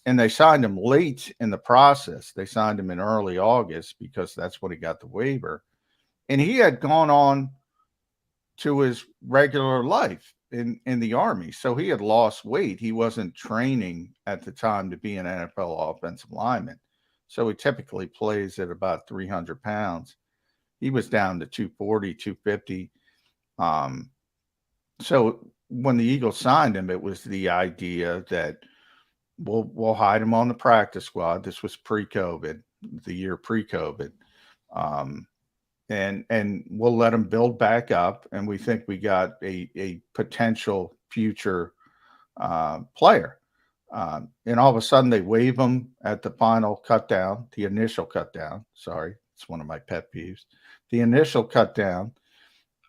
And they signed him late in the process. They signed him in early August because that's when he got the waiver. And he had gone on to his regular life in the Army. So he had lost weight. He wasn't training at the time to be an NFL offensive lineman. So he typically plays at about 300 pounds. He was down to 240, 250. So when the Eagles signed him, it was the idea that we'll hide him on the practice squad. This was pre-COVID, the year pre-COVID. and we'll let him build back up. And we think we got a potential future player. And all of a sudden they waive him at the final cut down, the initial cut down. Sorry, it's one of my pet peeves. The initial cut down.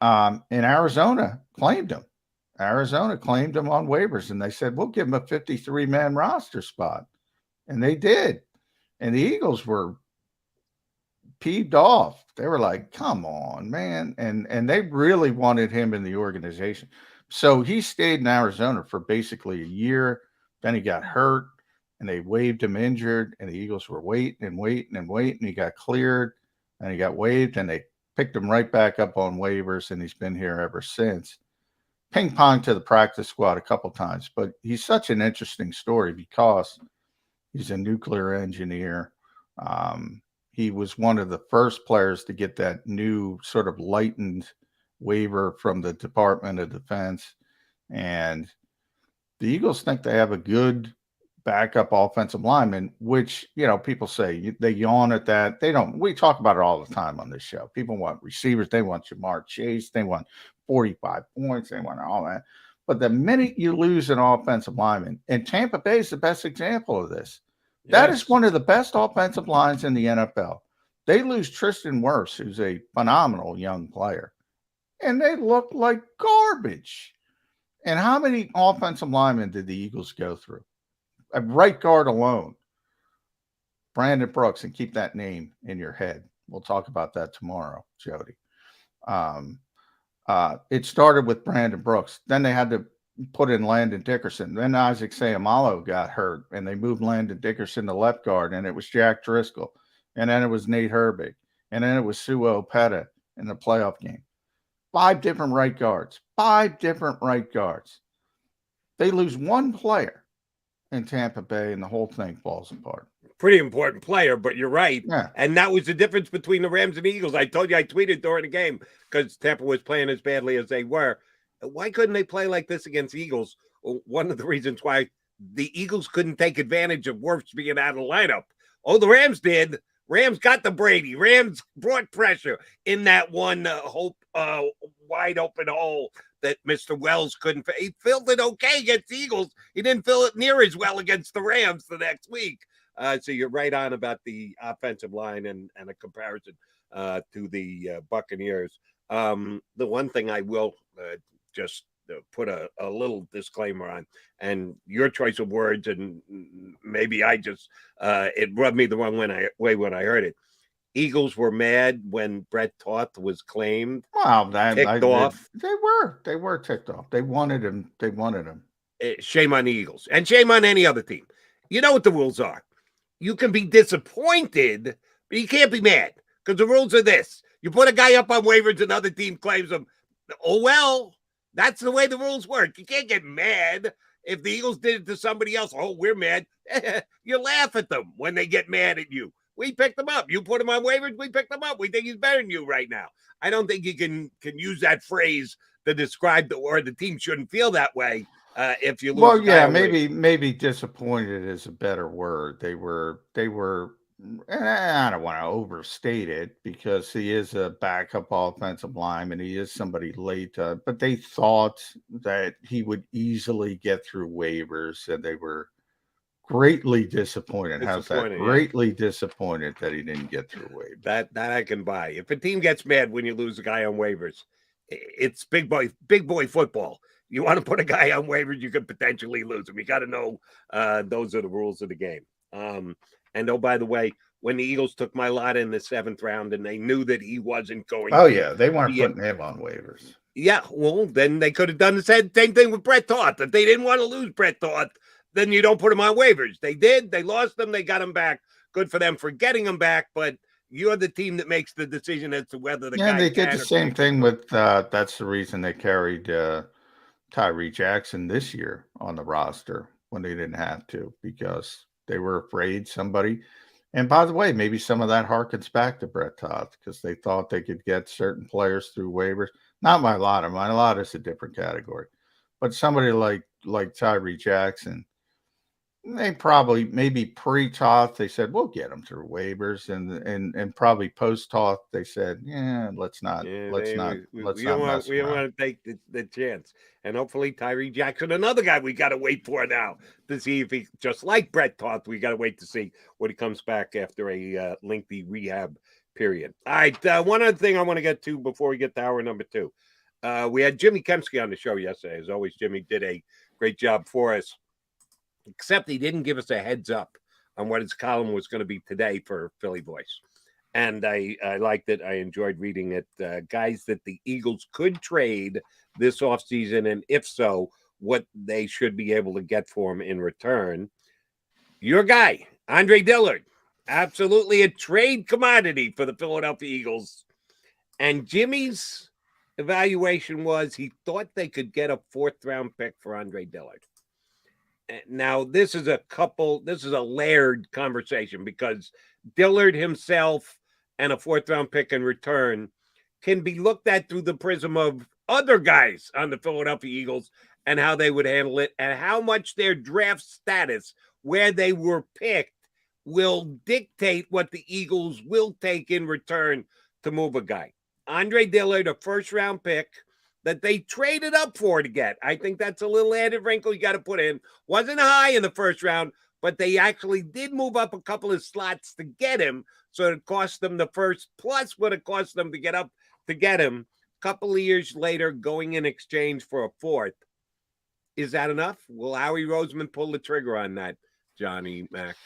And Arizona claimed him. Arizona claimed him on waivers, and they said, we'll give him a 53-man roster spot. And they did. And the Eagles were peeved off. They were like, come on, man. And they really wanted him in the organization. So he stayed in Arizona for basically a year. Then he got hurt, and they waived him injured, and the Eagles were waiting and waiting and waiting. He got cleared, and he got waived, and they picked him right back up on waivers, and he's been here ever since. Ping pong to the practice squad a couple times, but he's such an interesting story because he's a nuclear engineer. He was one of the first players to get that new sort of lightened waiver from the Department of Defense. And the Eagles think they have a good backup offensive lineman, which, you know, people say they yawn at that. They don't. We talk about it all the time on this show. People want receivers. They want Jamar Chase. They want 45 points. They want all that. But the minute you lose an offensive lineman, and Tampa Bay is the best example of this, that is one of the best offensive lines in the NFL. They lose Tristan Wirfs, who's a phenomenal young player, and they look like garbage. And how many offensive linemen did the Eagles go through? At right guard alone, Brandon Brooks, and keep that name in your head. We'll talk about that tomorrow, Jody. It started with Brandon Brooks. Then they had to put in Landon Dickerson. Then Isaac Seumalo got hurt, and they moved Landon Dickerson to left guard, and it was Jack Driscoll. And then it was Nate Herbig. And then it was Suo Opeta in the playoff game. 5 different right guards. 5 different right guards. They lose one player in Tampa Bay, and the whole thing falls apart. Pretty important player, but you're right. Yeah. And that was the difference between the Rams and the Eagles. I told you, I tweeted during the game because Tampa was playing as badly as they were. Why couldn't they play like this against the Eagles? One of the reasons why the Eagles couldn't take advantage of Wirfs being out of the lineup. Oh, the Rams did. Rams got the Brady. Rams brought pressure in that one wide open hole that Mr. Wells couldn't. He filled it okay against the Eagles. He didn't fill it near as well against the Rams the next week. So you're right on about the offensive line and a comparison to the Buccaneers. The one thing I will just put a little disclaimer on, and your choice of words, and maybe I just it rubbed me the wrong way when I heard it. Eagles were mad when Brett Toth was claimed. Wow, ticked off. They were ticked off. They wanted him. Shame on the Eagles, and shame on any other team. You know what the rules are. You can be disappointed, but you can't be mad because the rules are this. You put a guy up on waivers, another team claims him. Oh, well, that's the way the rules work. You can't get mad if the Eagles did it to somebody else. Oh, we're mad. You laugh at them when they get mad at you. We picked them up. You put him on waivers. We picked him up. We think he's better than you right now. I don't think you can use that phrase to describe the team shouldn't feel that way. If you lose, well, yeah, maybe disappointed is a better word. They were. I don't want to overstate it because he is a backup offensive lineman. He is somebody late, but they thought that he would easily get through waivers, and they were greatly disappointed. How's that? Greatly disappointed that he didn't get through waivers. That I can buy. If a team gets mad when you lose a guy on waivers, it's big boy football. You want to put a guy on waivers, you could potentially lose him. You got to know those are the rules of the game. And oh, by the way, when the Eagles took my lot in the 7th round and they knew that he wasn't going to. Oh, yeah. They weren't putting him on waivers. Yeah. Well, then they could have done the same thing with Brett Toth. If they didn't want to lose Brett Toth, then you don't put him on waivers. They did. They lost him. They got him back. Good for them for getting him back. But you're the team that makes the decision as to whether the guy. Yeah, they did the same thing with that's the reason they carried Tyree Jackson this year on the roster when they didn't have to, because they were afraid somebody. And by the way, maybe some of that harkens back to Brett Toth because they thought they could get certain players through waivers. Not Mailata. Mailata is a different category. But somebody like Tyree Jackson, They probably maybe pre-Toth they said we'll get him through waivers, and probably post-Toth they said let's not Yeah, let's we not don't mess we don't around. want to take the chance. And hopefully Tyree Jackson, another guy we got to wait for now to see if he, just like Brett Toth, we got to wait to see when he comes back after a lengthy rehab period. All right, one other thing I want to get to before we get to hour number 2. We had Jimmy Kempski on the show yesterday. As always, Jimmy did a great job for us, except he didn't give us a heads up on what his column was going to be today for Philly Voice. And I liked it. I enjoyed reading it. Guys that the Eagles could trade this offseason, and if so, what they should be able to get for him in return. Your guy, Andre Dillard, absolutely a trade commodity for the Philadelphia Eagles. And Jimmy's evaluation was he thought they could get a 4th-round pick for Andre Dillard. Now, this is a layered conversation because Dillard himself and a 4th-round pick in return can be looked at through the prism of other guys on the Philadelphia Eagles and how they would handle it and how much their draft status, where they were picked, will dictate what the Eagles will take in return to move a guy. Andre Dillard, a 1st-round pick that they traded up for to get. I think that's a little added wrinkle you got to put in. Wasn't high in the 1st round, but they actually did move up a couple of slots to get him. So it cost them the 1st plus what it cost them to get up to get him. A couple of years later, going in exchange for a 4th. Is that enough? Will Howie Roseman pull the trigger on that, Johnny Mac?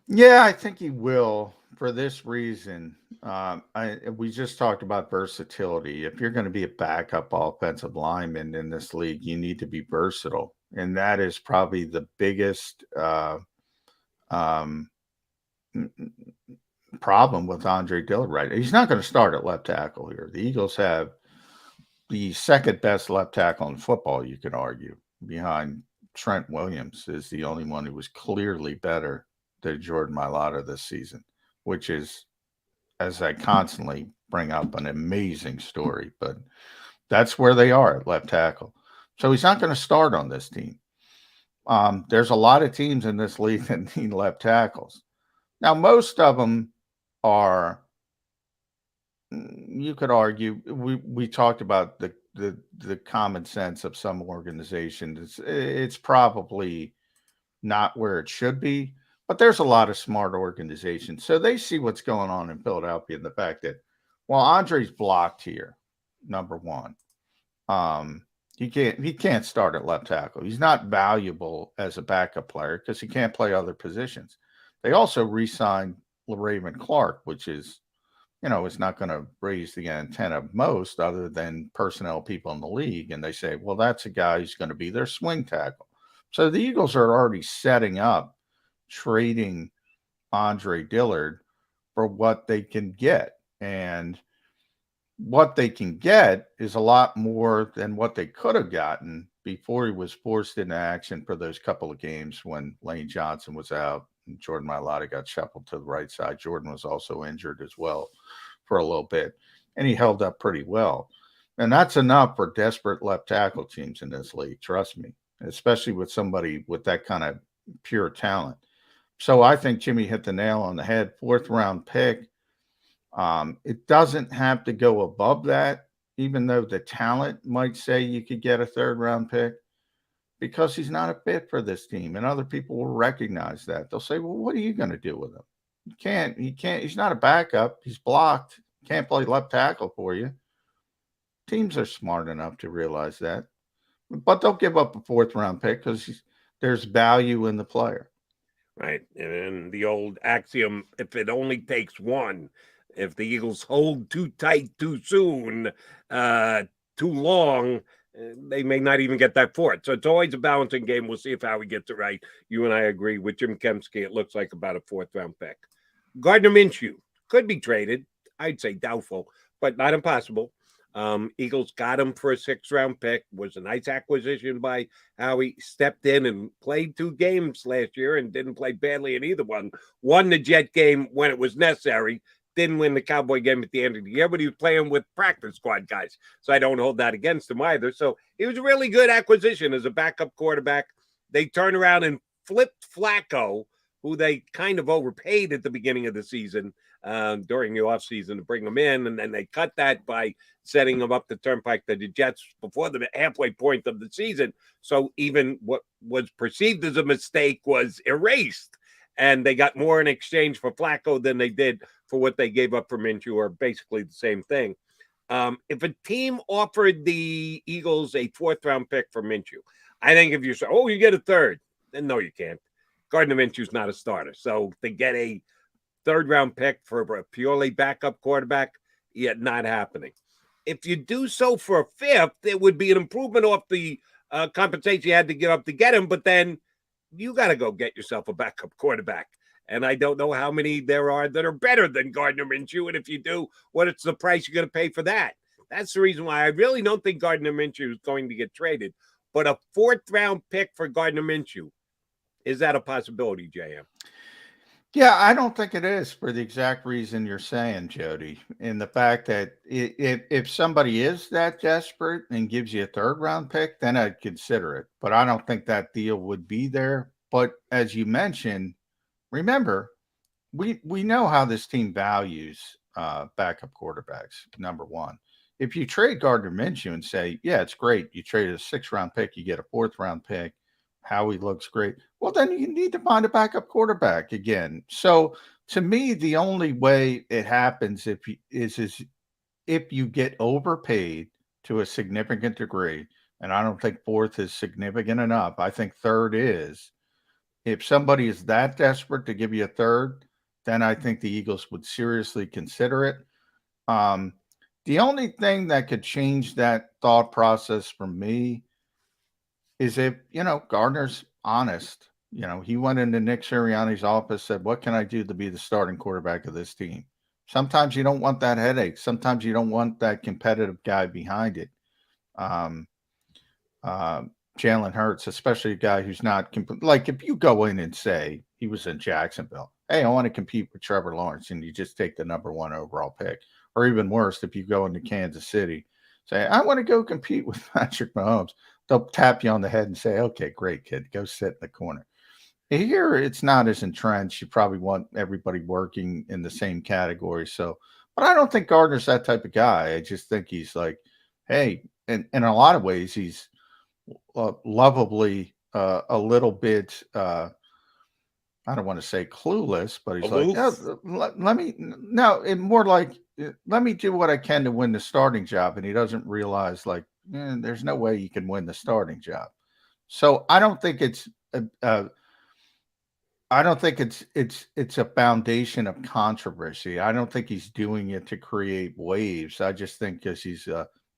Yeah, I think he will for this reason. We just talked about versatility. If you're going to be a backup offensive lineman in this league, you need to be versatile. And that is probably the biggest problem with Andre Dillard right now. He's not going to start at left tackle here. The Eagles have the 2nd best left tackle in football, you could argue, behind Trent Williams is the only one who was clearly better than Jordan Mailata this season, which is, as I constantly bring up, an amazing story. But that's where they are at left tackle. So he's not going to start on this team. There's a lot of teams in this league that need left tackles. Now, most of them are, you could argue, we talked about the common sense of some organizations. It's probably not where it should be, but there's a lot of smart organizations. So they see what's going on in Philadelphia and the fact that, well, Andre's blocked here, number one. He can't start at left tackle. He's not valuable as a backup player because he can't play other positions. They also re-signed LaRaven Clark, which is, it's not going to raise the antenna of most other than personnel people in the league. And they say, well, that's a guy who's going to be their swing tackle. So the Eagles are already setting up trading Andre Dillard for what they can get. And what they can get is a lot more than what they could have gotten before he was forced into action for those couple of games when Lane Johnson was out and Jordan Mailata got shuffled to the right side. Jordan was also injured as well for a little bit, and he held up pretty well. And that's enough for desperate left tackle teams in this league, trust me, especially with somebody with that kind of pure talent. So I think Jimmy hit the nail on the head. 4th-round pick. It doesn't have to go above that, even though the talent might say you could get a 3rd-round pick, because he's not a fit for this team. And other people will recognize that. They'll say, well, what are you going to do with him? He can't, he's not a backup. He's blocked. Can't play left tackle for you. Teams are smart enough to realize that. But they'll give up a 4th-round pick because there's value in the player. Right. And the old axiom, if it only takes one, if the Eagles hold too tight too soon, too long, they may not even get that 4th. So it's always a balancing game. We'll see if Howie gets it right. You and I agree with Jim Kempski. It looks like about a 4th-round pick. Gardner Minshew could be traded. I'd say doubtful, but not impossible. Eagles got him for a 6th-round pick. Was a nice acquisition by Howie. Stepped in and played 2 games last year and didn't play badly in either one. Won the Jet game when it was necessary. Didn't win the Cowboy game at the end of the year, but he was playing with practice squad guys. So I don't hold that against him either. So he was a really good acquisition as a backup quarterback. They turn around and flipped Flacco, who they kind of overpaid at the beginning of the season during the offseason to bring him in, and then they cut that by setting him up the turnpike to the Jets before the halfway point of the season. So even what was perceived as a mistake was erased, and they got more in exchange for Flacco than they did for what they gave up for Minshew, or basically the same thing. If a team offered the Eagles a 4th-round pick for Minshew, I think if you say, oh, you get a 3rd, then no, you can't. Gardner Minshew's not a starter. So to get a 3rd-round pick for a purely backup quarterback, yeah, not happening. If you do so for a 5th, it would be an improvement off the compensation you had to give up to get him, but then you got to go get yourself a backup quarterback. And I don't know how many there are that are better than Gardner Minshew. And if you do, what is the price you're going to pay for that? That's the reason why I really don't think Gardner Minshew is going to get traded. But a 4th-round pick for Gardner Minshew, is that a possibility, JM? Yeah, I don't think it is, for the exact reason you're saying, Jody. In the fact that if somebody is that desperate and gives you a 3rd-round pick, then I'd consider it. But I don't think that deal would be there. But as you mentioned, remember, we know how this team values backup quarterbacks, number one. If you trade Gardner Minshew and say, yeah, it's great, you traded a 6th-round pick, you get a 4th-round pick, Howie looks great, well, then you need to find a backup quarterback again. So to me, the only way it happens is if you get overpaid to a significant degree, and I don't think 4th is significant enough. I think 3rd is. If somebody is that desperate to give you a 3rd, then I think the Eagles would seriously consider it. The only thing that could change that thought process for me is if, Gardner's honest. He went into Nick Sirianni's office, said, what can I do to be the starting quarterback of this team? Sometimes you don't want that headache. Sometimes you don't want that competitive guy behind it. Jalen Hurts, especially a guy who's not like, if you go in and say he was in Jacksonville, hey, I want to compete with Trevor Lawrence, and you just take the number 1 overall pick, or even worse, if you go into Kansas City, say, I want to go compete with Patrick Mahomes, they'll tap you on the head and say, okay, great, kid, go sit in the corner. Here, it's not as entrenched. You probably want everybody working in the same category. So, but I don't think Gardner's that type of guy. I just think he's like, hey, and in a lot of ways, he's lovably a little bit, I don't want to say clueless, but he's like, let me do what I can to win the starting job. And he doesn't realize, like, there's no way you can win the starting job. So I don't think it's a foundation of controversy. I don't think he's doing it to create waves. I just think because he's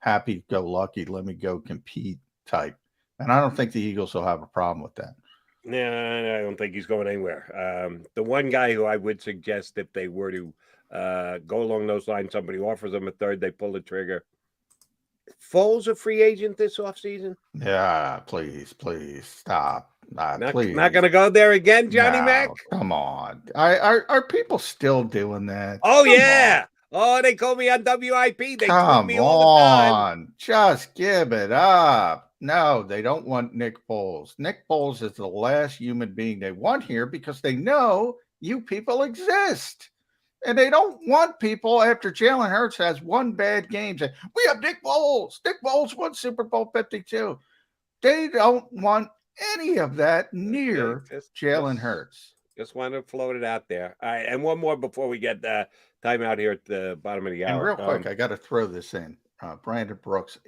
happy-go-lucky, let me go compete type. And I don't think the Eagles will have a problem with that. No, I don't think he's going anywhere. The one guy who I would suggest, if they were to go along those lines, somebody offers them a 3rd, they pull the trigger. Foles a free agent this offseason? Yeah, please stop. Please. Not going to go there again, Johnny Mac? Come on. Are people still doing that? Oh, yeah. Oh, they call me on WIP. They tweet me all the time. Just give it up. No, they don't want Nick Foles. Nick Foles is the last human being they want here because they know you people exist. And they don't want people after Jalen Hurts has one bad game say, we have Nick Foles. Nick Foles won Super Bowl 52. They don't want any of that near Jalen Hurts. Just wanted to float it out there. All right, and one more before we get time out here at the bottom of the hour. And real quick, I got to throw this in. Brandon Brooks,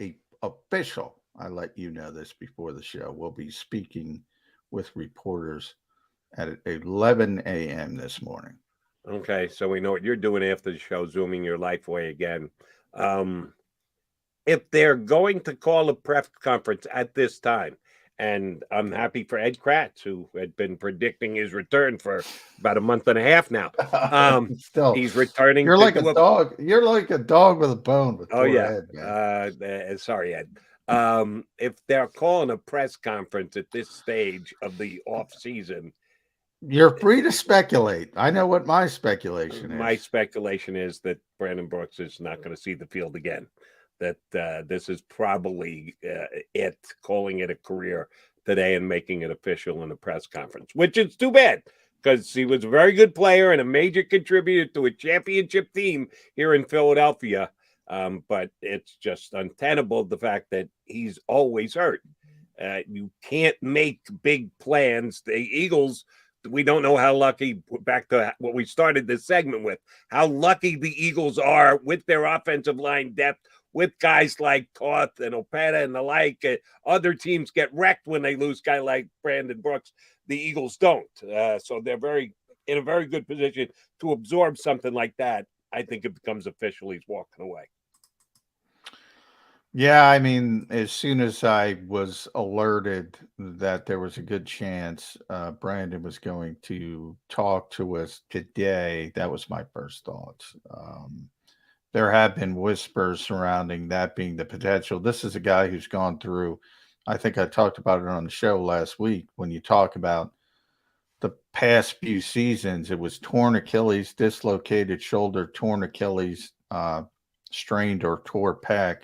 official, I let you know this before the show, will be speaking with reporters at 11 a.m. this morning. Okay, so we know what you're doing after the show, zooming your life away again. If they're going to call a press conference at this time, and I'm happy for Ed Kratz, who had been predicting his return for about a month and a half now. Still, he's returning. You're like a dog. You're like a dog with a bone. With Ed, sorry, Ed. If they're calling a press conference at this stage of the off season, you're free to speculate. I know what my speculation is. My speculation is that Brandon Brooks is not going to see the field again. That this is probably it, calling it a career, today and making it official in a press conference, which is too bad because he was a very good player and a major contributor to a championship team here in Philadelphia. But it's just untenable, the fact that he's always hurt. You can't make big plans. The Eagles, we don't know how lucky, back to what we started this segment with, how lucky the Eagles are with their offensive line depth, with guys like Toth and Opeta and the like. Other teams get wrecked when they lose guy like Brandon Brooks. The Eagles don't. So they're in a very good position to absorb something like that. I think it becomes official he's walking away. Yeah, I mean, as soon as I was alerted that there was a good chance Brandon was going to talk to us today, that was my first thoughts. There have been whispers surrounding that being the potential. This is a guy who's gone through, I think I talked about it on the show last week, when you talk about the past few seasons, it was torn Achilles, dislocated shoulder, torn Achilles, strained or tore pec.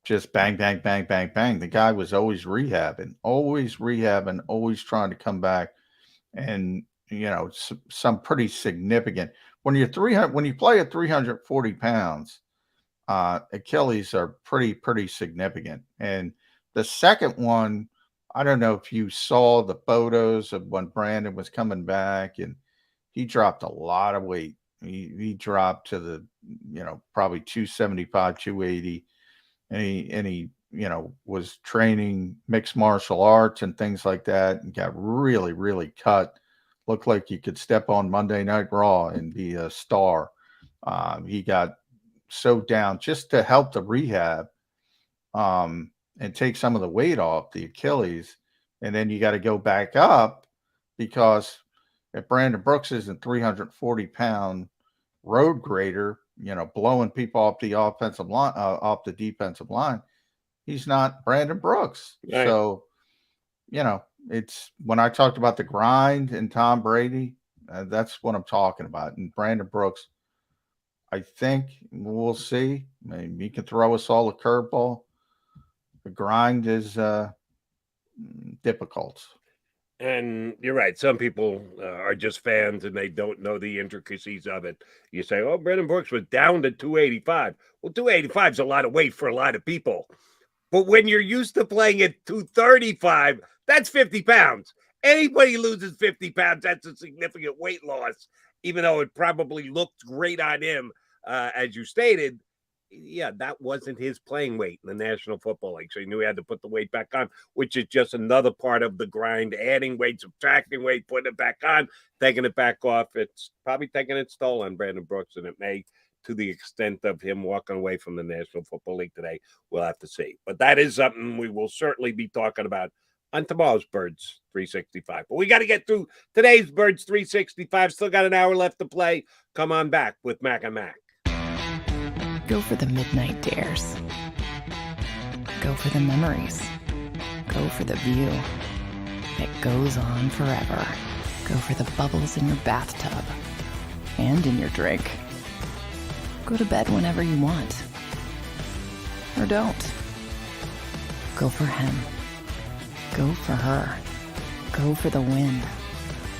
Just bang, bang, bang, bang, bang. The guy was always rehabbing, always trying to come back. And, you know, some pretty significant, when you play at 340 pounds, Achilles are pretty significant. And the second one, I don't know if you saw the photos of when Brandon was coming back, and he dropped a lot of weight. He dropped to the, you know, probably 275, 280. And he, you know, was training mixed martial arts and things like that, and got really, really cut. Looked like you could step on Monday Night Raw and be a star. He got so down just to help the rehab and take some of the weight off the Achilles. And then you got to go back up, because if Brandon Brooks isn't 340-pound road grader, you know, blowing people off the offensive line, off the defensive line, he's not Brandon Brooks. Right. So, you know, it's when I talked about the grind and Tom Brady, that's what I'm talking about. And Brandon Brooks, I think we'll see. Maybe he can throw us all a curveball. The grind is difficult. And you're right. Some people are just fans and they don't know the intricacies of it. You say, oh, Brandon Brooks was down to 285. Well, 285 is a lot of weight for a lot of people. But when you're used to playing at 235, that's 50 pounds. Anybody loses 50 pounds, that's a significant weight loss, even though it probably looked great on him, as you stated. Yeah, that wasn't his playing weight in the National Football League. So he knew he had to put the weight back on, which is just another part of the grind, adding weight, subtracting weight, putting it back on, taking it back off. It's probably taking its toll on Brandon Brooks, and it may, to the extent of him walking away from the National Football League today. We'll have to see. But that is something we will certainly be talking about on tomorrow's Birds 365. But we got to get through today's Birds 365. Still got an hour left to play. Come on back with Mac and Mac. Go for the midnight dares. Go for the memories. Go for the view that goes on forever. Go for the bubbles in your bathtub and in your drink. Go to bed whenever you want. Or don't. Go for him. Go for her. Go for the win.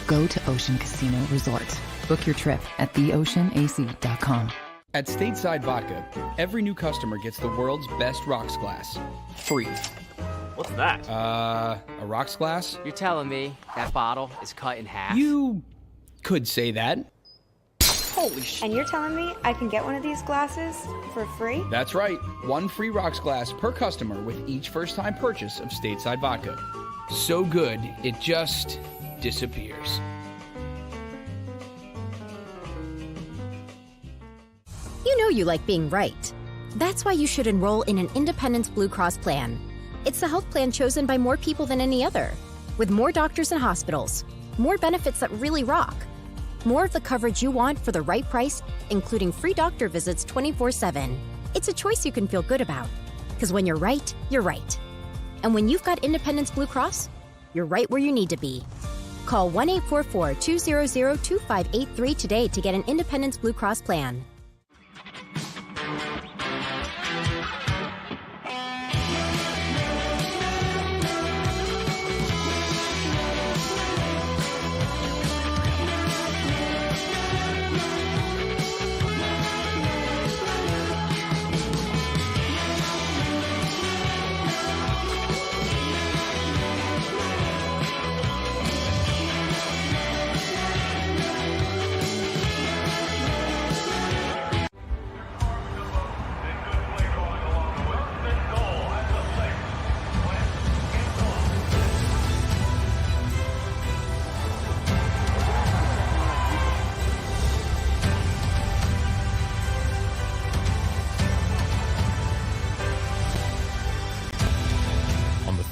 Go to Ocean Casino Resort. Book your trip at theoceanac.com. At Stateside Vodka, every new customer gets the world's best rocks glass. Free. What's that? A rocks glass? You're telling me that bottle is cut in half? You could say that. Holy shit. And you're telling me I can get one of these glasses for free? That's right. One free rocks glass per customer with each first-time purchase of Stateside Vodka. So good, it just disappears. You know you like being right. That's why you should enroll in an Independence Blue Cross plan. It's the health plan chosen by more people than any other, with more doctors and hospitals, more benefits that really rock, more of the coverage you want for the right price, including free doctor visits 24/7. It's a choice you can feel good about, because when you're right, you're right. And when you've got Independence Blue Cross, you're right where you need to be. Call 1-844-200-2583 today to get an Independence Blue Cross plan.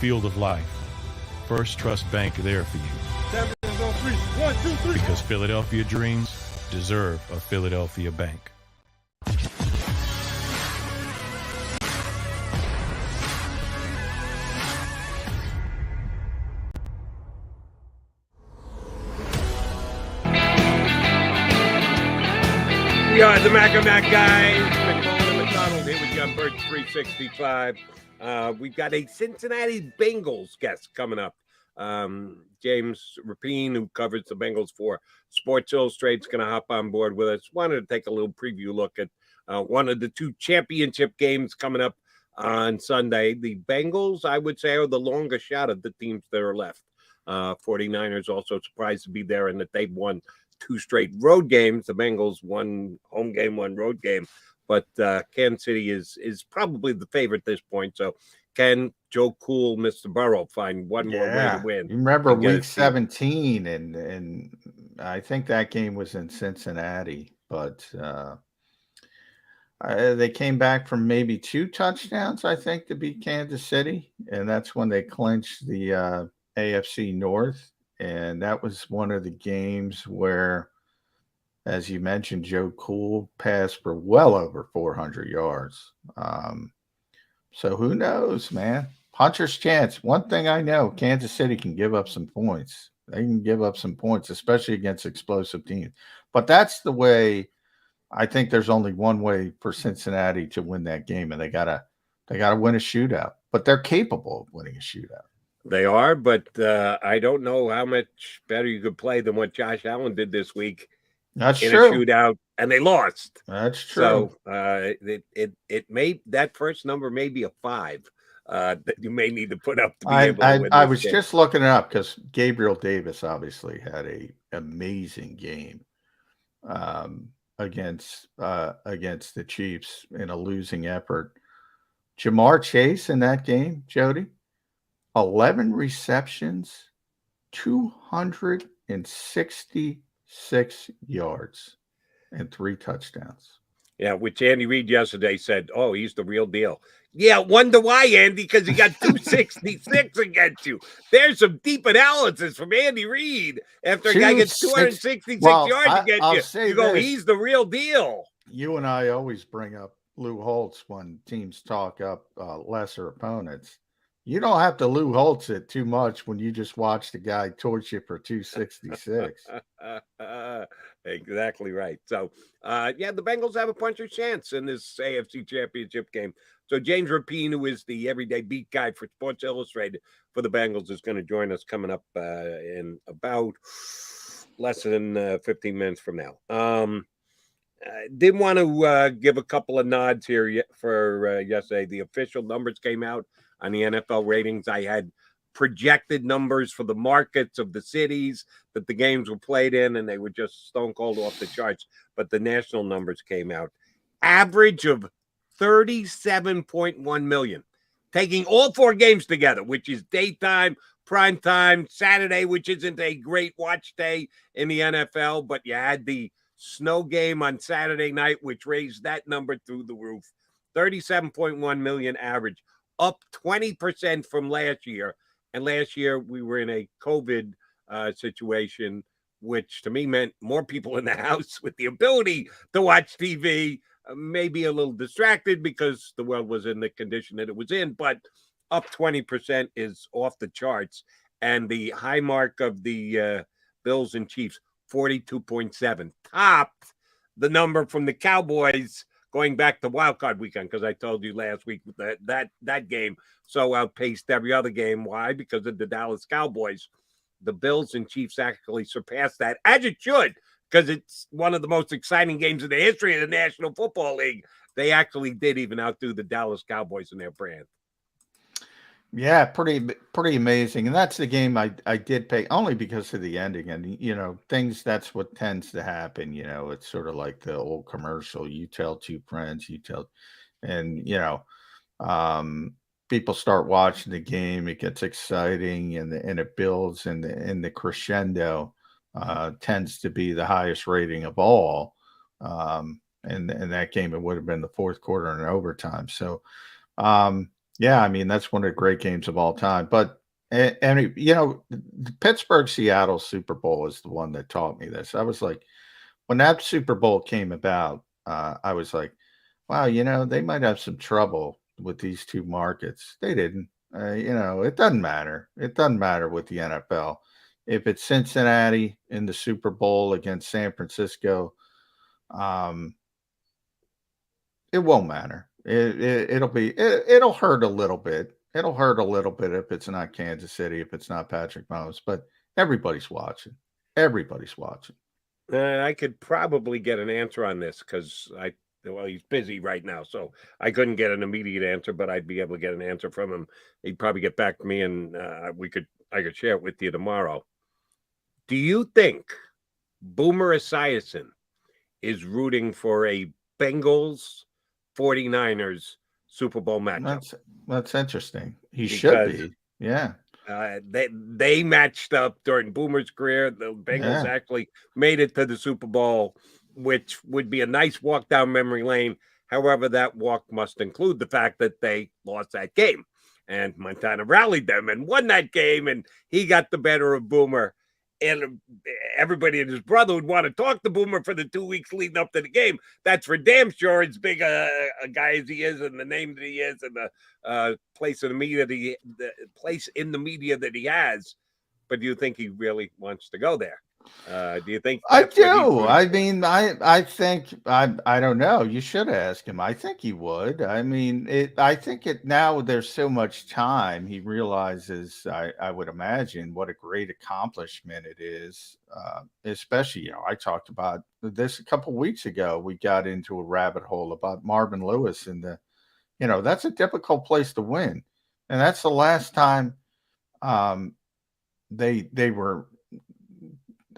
field of life, First Trust Bank there for you. Because Philadelphia dreams deserve a Philadelphia bank. We are the Mac guys. McMullen and McDonald here with you on Birds 365. We've got a Cincinnati Bengals guest coming up. James Rapien, who covers the Bengals for Sports Illustrated, is going to hop on board with us. Wanted to take a little preview look at one of the two championship games coming up on Sunday. The Bengals, I would say, are the longest shot of the teams that are left. 49ers also surprised to be there and that they've won 2 straight road games. The Bengals won home game, 1 road game, but Kansas City is probably the favorite at this point. So can Joe Cool, Mr. Burrow, find one more way to win? You remember week 17, and I think that game was in Cincinnati, but they came back from maybe 2 touchdowns, I think, to beat Kansas City, and that's when they clinched the AFC North. And that was one of the games where, as you mentioned, Joe Cool passed for well over 400 yards. So who knows, man? Puncher's chance. One thing I know, Kansas City can give up some points. They can give up some points, especially against explosive teams. But that's the way. I think there's only one way for Cincinnati to win that game, and they gotta win a shootout. But they're capable of winning a shootout. They are, but I don't know how much better you could play than what Josh Allen did this week. That's in true. a shootout, and they lost. That's true. So it may, that first number may be a 5 that you may need to put up to be able to win. I was just looking it up because Gabriel Davis obviously had a amazing game against the Chiefs in a losing effort. Jamar Chase in that game, Jody, 11 receptions, 266 yards, and 3 touchdowns. Yeah, which Andy Reid yesterday said, oh, he's the real deal. Yeah, wonder why, Andy, because he got 266 against you. There's some deep analysis from Andy Reid. After a guy gets 266 yards against you go, he's the real deal. You and I always bring up Lou Holtz when teams talk up lesser opponents. You don't have to Lou Holtz it too much when you just watch the guy torch you for 266. Exactly right. So, the Bengals have a puncher's chance in this AFC Championship game. So James Rapien, who is the everyday beat guy for Sports Illustrated for the Bengals, is going to join us coming up in about less than 15 minutes from now. Did want to give a couple of nods here for yesterday. The official numbers came out on the NFL ratings. I had projected numbers for the markets of the cities that the games were played in, and they were just stone cold off the charts. But the national numbers came out. Average of 37.1 million. Taking all 4 games together, which is daytime, prime time, Saturday, which isn't a great watch day in the NFL, but you had the snow game on Saturday night, which raised that number through the roof. 37.1 million average, up 20% from last year. And last year we were in a COVID situation, which to me meant more people in the house with the ability to watch TV, maybe a little distracted because the world was in the condition that it was in, but up 20% is off the charts. And the high mark of the Bills and Chiefs, 42.7, topped the number from the Cowboys going back to wild card weekend, because I told you last week that game so outpaced every other game. Why? Because of the Dallas Cowboys. The Bills and Chiefs actually surpassed that, as it should, because it's one of the most exciting games in the history of the National Football League. They actually did even outdo the Dallas Cowboys in their brand. Yeah, pretty amazing. And that's the game I did pay only because of the ending. And, that's what tends to happen. It's sort of like the old commercial. You tell 2 friends, and, people start watching the game. It gets exciting and it builds, and the crescendo tends to be the highest rating of all. And that game, it would have been the 4th quarter and overtime. So, Yeah, I mean, that's one of the great games of all time. But and the Pittsburgh Seattle Super Bowl is the one that taught me this. I was like, when that Super Bowl came about, I was like, wow, they might have some trouble with these two markets. They didn't. It doesn't matter. It doesn't matter with the NFL. If it's Cincinnati in the Super Bowl against San Francisco, um, it won't matter. It'll hurt a little bit. It'll hurt a little bit if it's not Kansas City, if it's not Patrick Mahomes, but everybody's watching. Everybody's watching. I could probably get an answer on this because he's busy right now, so I couldn't get an immediate answer, but I'd be able to get an answer from him. He'd probably get back to me, and I could share it with you tomorrow. Do you think Boomer Esiason is rooting for a Bengals 49ers Super Bowl matchup? That's interesting. He should be. Yeah. They matched up during Boomer's career. The Bengals actually made it to the Super Bowl, which would be a nice walk down memory lane. However, that walk must include the fact that they lost that game. And Montana rallied them and won that game, and he got the better of Boomer. And everybody and his brother would want to talk to Boomer for the 2 weeks leading up to the game. That's for damn sure. As big a guy as he is, and the name that he is, and the place in the media that he has. But do you think he really wants to go there? Do you think? I do. I mean, I think I don't know. You should ask him. I think he would. I mean, I think now there's so much time. He realizes, I would imagine, what a great accomplishment it is. Especially, I talked about this a couple weeks ago. We got into a rabbit hole about Marvin Lewis and that's a difficult place to win, and that's the last time they were.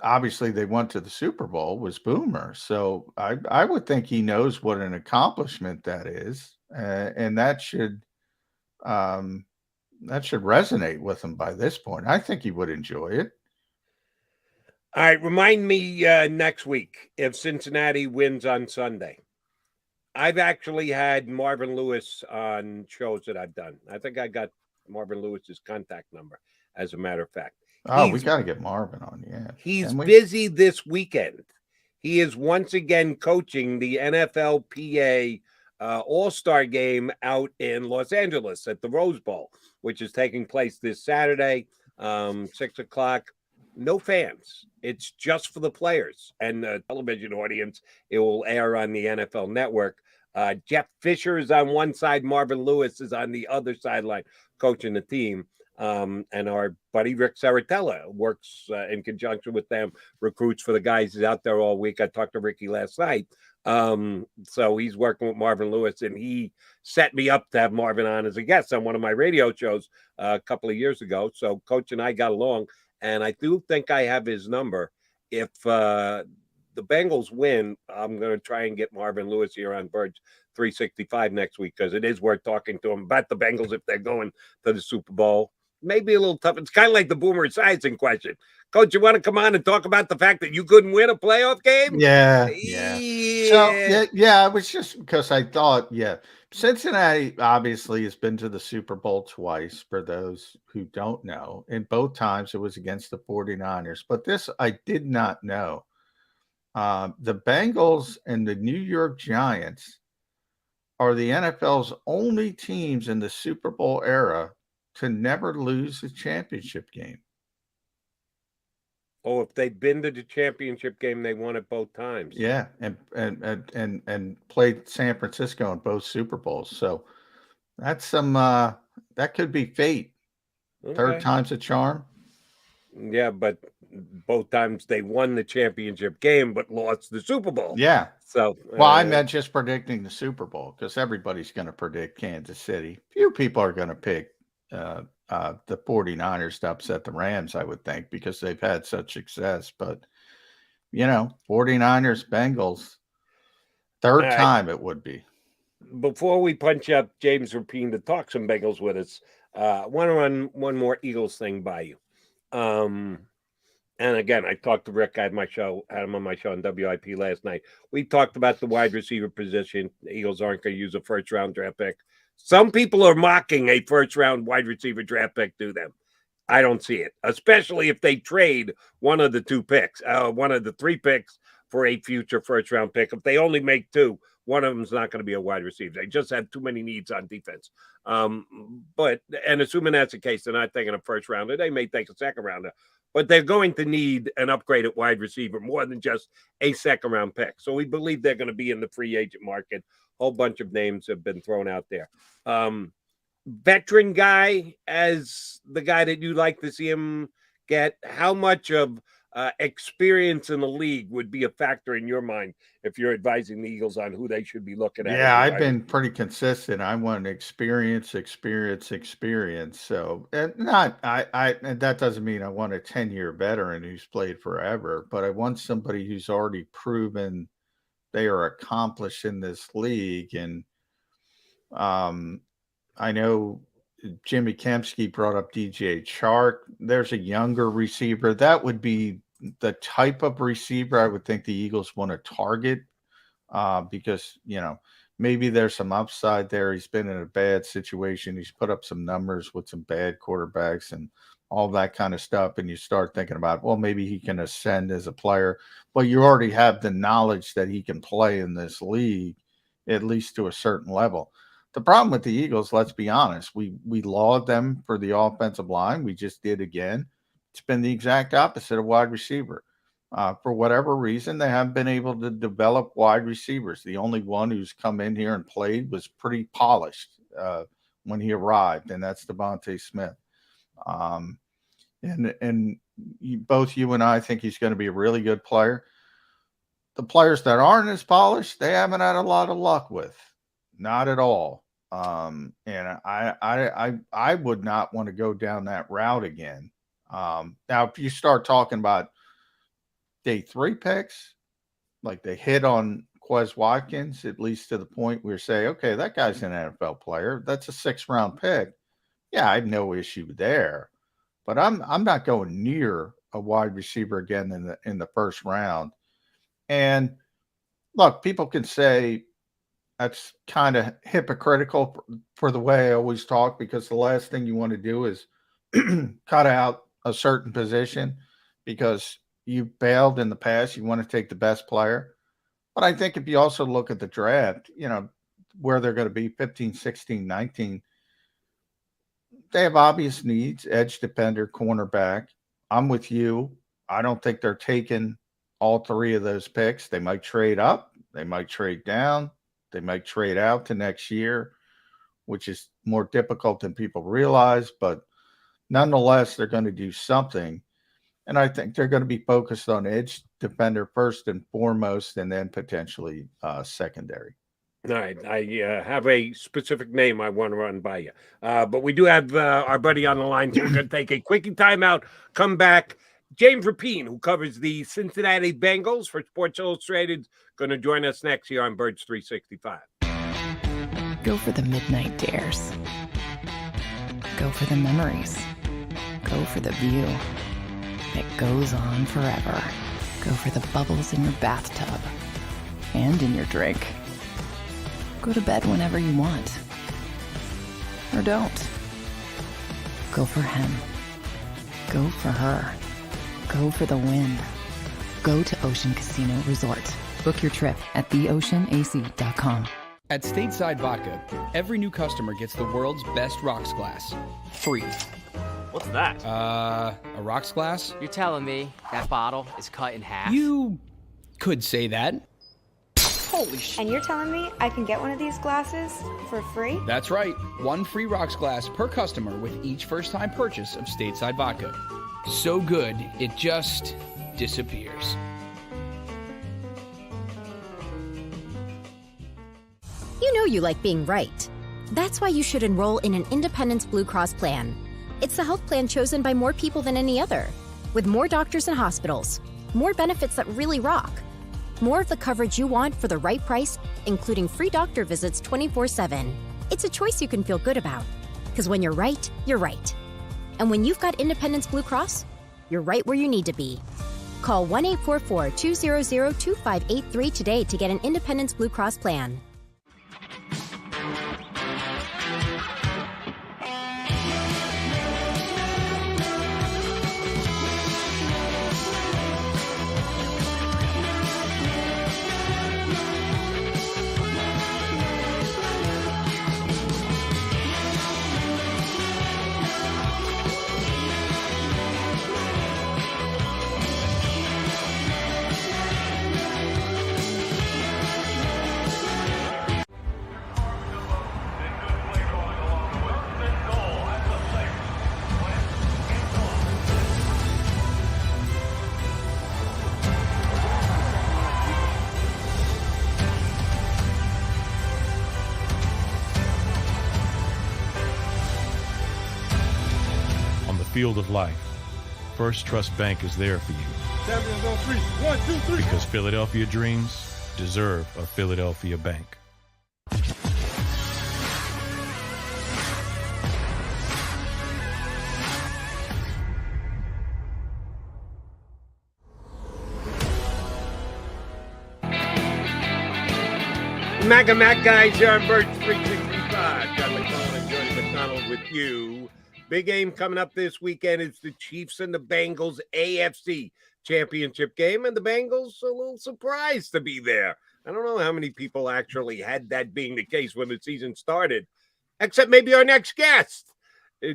Obviously, they went to the Super Bowl was Boomer. So I would think he knows what an accomplishment that is, and that should resonate with him by this point. I think he would enjoy it. All right, remind me next week if Cincinnati wins on Sunday. I've actually had Marvin Lewis on shows that I've done. I think I got Marvin Lewis's contact number, as a matter of fact. We got to get Marvin on. Yeah. He's busy this weekend. He is once again coaching the NFLPA All-Star game out in Los Angeles at the Rose Bowl, which is taking place this Saturday, 6:00. No fans. It's just for the players and the television audience. It will air on the NFL Network. Jeff Fisher is on one side. Marvin Lewis is on the other sideline coaching the team. And our buddy Rick Saratella works in conjunction with them, recruits for the guys. He's out there all week. I talked to Ricky last night. So he's working with Marvin Lewis, and he set me up to have Marvin on as a guest on one of my radio shows a couple of years ago. So Coach and I got along, and I do think I have his number. If the Bengals win, I'm going to try and get Marvin Lewis here on Birds 365 next week, because it is worth talking to him about the Bengals if they're going to the Super Bowl. Maybe a little tough. It's kind of like the Boomer Esiason question. Coach, you want to come on and talk about the fact that you couldn't win a playoff game? Yeah. So, it was just because I thought, Cincinnati obviously has been to the Super Bowl twice, for those who don't know. And both times it was against the 49ers. But this I did not know. The Bengals and the New York Giants are the NFL's only teams in the Super Bowl era to never lose a championship game. Oh, if they've been to the championship game, they won it both times. Yeah, and played San Francisco in both Super Bowls. So that's that could be fate. Okay. Third time's a charm. Yeah, but both times they won the championship game but lost the Super Bowl. Yeah. So I meant just predicting the Super Bowl, because everybody's going to predict Kansas City. Few people are going to pick the 49ers to upset the Rams, I would think, because they've had such success. But 49ers, Bengals, third time it would be. Before we punch up James Rapien to talk some Bengals with us, I want to run one more Eagles thing by you. And again, I talked to Rick. I had him on my show on WIP last night. We talked about the wide receiver position. The Eagles aren't going to use a first-round draft pick Some people are mocking a first-round wide receiver draft pick to them. I don't see it, especially if they trade one of the two picks, one of the three picks for a future first-round pick. If they only make two, one of them is not going to be a wide receiver. They just have too many needs on defense. But assuming that's the case, they're not taking a first rounder. They may take a second rounder, but they're going to need an upgrade at wide receiver more than just a second-round pick. So we believe they're going to be in the free agent market. A whole bunch of names have been thrown out there. Veteran guy as the guy that you like to see him get, how much of experience in the league would be a factor in your mind if you're advising the Eagles on who they should be looking at? Yeah, I've been pretty consistent. I want experience. So and that doesn't mean I want a 10-year veteran who's played forever, but I want somebody who's already proven they are accomplished in this league. And I know Jimmy Kempski brought up DJ Chark. There's a younger receiver. That would be the type of receiver I would think the Eagles want to target because, maybe there's some upside there. He's been in a bad situation. He's put up some numbers with some bad quarterbacks and all that kind of stuff. And you start thinking about, well, maybe he can ascend as a player. But you already have the knowledge that he can play in this league, at least to a certain level. The problem with the Eagles, let's be honest, we laud them for the offensive line. We just did again. It's been the exact opposite of wide receiver. For whatever reason, they haven't been able to develop wide receivers. The only one who's come in here and played was pretty polished when he arrived, and that's Devontae Smith. Both you and I think he's going to be a really good player. The players that aren't as polished, they haven't had a lot of luck with. Not at all. And I would not want to go down that route again. Now, if you start talking about day 3 picks, like they hit on Quez Watkins, at least to the point where you say, okay, that guy's an NFL player. That's a 6th-round pick. Yeah, I have no issue there. But I'm not going near a wide receiver again in the first round. And look, people can say that's kind of hypocritical for the way I always talk, because the last thing you want to do is cut out a certain position because you bailed in the past. You want to take the best player. But I think if you also look at the draft, where they're going to be 15, 16, 19, they have obvious needs: edge defender, cornerback. I'm with you. I don't think they're taking all 3 of those picks. They might trade up. They might trade down. They might trade out to next year, which is more difficult than people realize. But nonetheless, they're going to do something. And I think they're going to be focused on edge defender first and foremost, and then potentially secondary. All right. I have a specific name I want to run by you. But we do have our buddy on the line, so we're going to take a quickie timeout, come back. James Rapien, who covers the Cincinnati Bengals for Sports Illustrated, going to join us next here on Birds 365. Go for the midnight dares. Go for the memories. Go for the view that goes on forever. Go for the bubbles in your bathtub and in your drink. Go to bed whenever you want. Or don't. Go for him. Go for her. Go for the win. Go to Ocean Casino Resort. Book your trip at theoceanac.com. At Stateside Vodka, every new customer gets the world's best rocks glass. Free. What's that? A rocks glass? You're telling me that bottle is cut in half? You could say that. Holy shit. And you're telling me I can get one of these glasses for free? That's right. 1 free rocks glass per customer with each first-time purchase of Stateside Vodka. So good, it just disappears. You know you like being right. That's why you should enroll in an Independence Blue Cross plan. It's the health plan chosen by more people than any other, with more doctors and hospitals, more benefits that really rock, more of the coverage you want for the right price, including free doctor visits 24/7. It's a choice you can feel good about, because when you're right, you're right. And when you've got Independence Blue Cross, you're right where you need to be. Call 1-844-200-2583 today to get an Independence Blue Cross plan. field of life, First Trust Bank is there for you. Champions on three. 1, 2, 3. Because Philadelphia dreams deserve a Philadelphia bank. Mac and Mac guys here on Birds 365. John McMullen and Jordan McDonald with you. Big game coming up this weekend. It's the Chiefs and the Bengals AFC championship game, and the Bengals a little surprised to be there. I don't know how many people actually had that being the case when the season started, except maybe our next guest,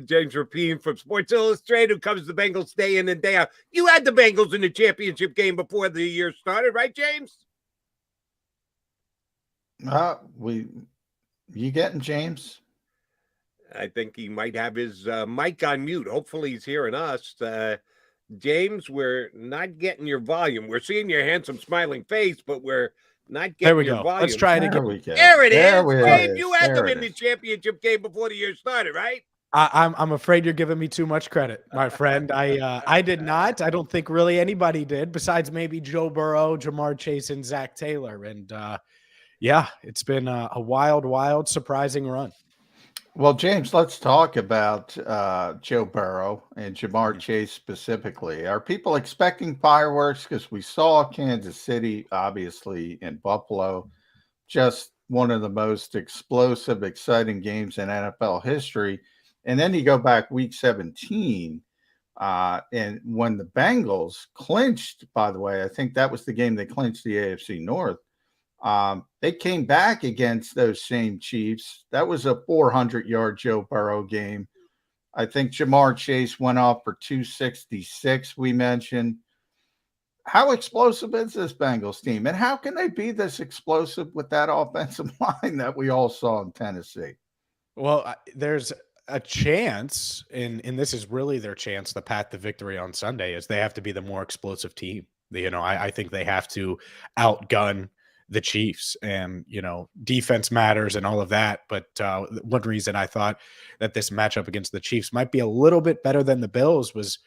James Rapien from Sports Illustrated, who covers the Bengals day in and day out. You had the Bengals in the championship game before the year started, right, James? You getting James? I think he might have his mic on mute. Hopefully he's hearing us. James, we're not getting your volume. We're seeing your handsome smiling face, but we're not getting your volume. Let's try it again. There it is. James, you had them in the championship game before the year started, right? I'm afraid you're giving me too much credit, my friend. I did not. I don't think really anybody did, besides maybe Joe Burrow, Jamar Chase, and Zach Taylor. And yeah, it's been a wild, surprising run. Well, James, let's talk about Joe Burrow and Jamar Chase specifically. Are people expecting fireworks? Because we saw Kansas City, obviously, in Buffalo, just one of the most explosive, exciting games in NFL history. And then you go back week 17, and when the Bengals clinched, by the way, I think that was the game they clinched the AFC North. They came back against those same Chiefs. That was a 400-yard Joe Burrow game. I think Jamar Chase went off for 266, we mentioned. How explosive is this Bengals team? And how can they be this explosive with that offensive line that we all saw in Tennessee? Well, there's a chance, and this is really their chance, the path to victory on Sunday, is they have to be the more explosive team. I think they have to outgun the Chiefs, and defense matters and all of that. But one reason I thought that this matchup against the Chiefs might be a little bit better than the Bills was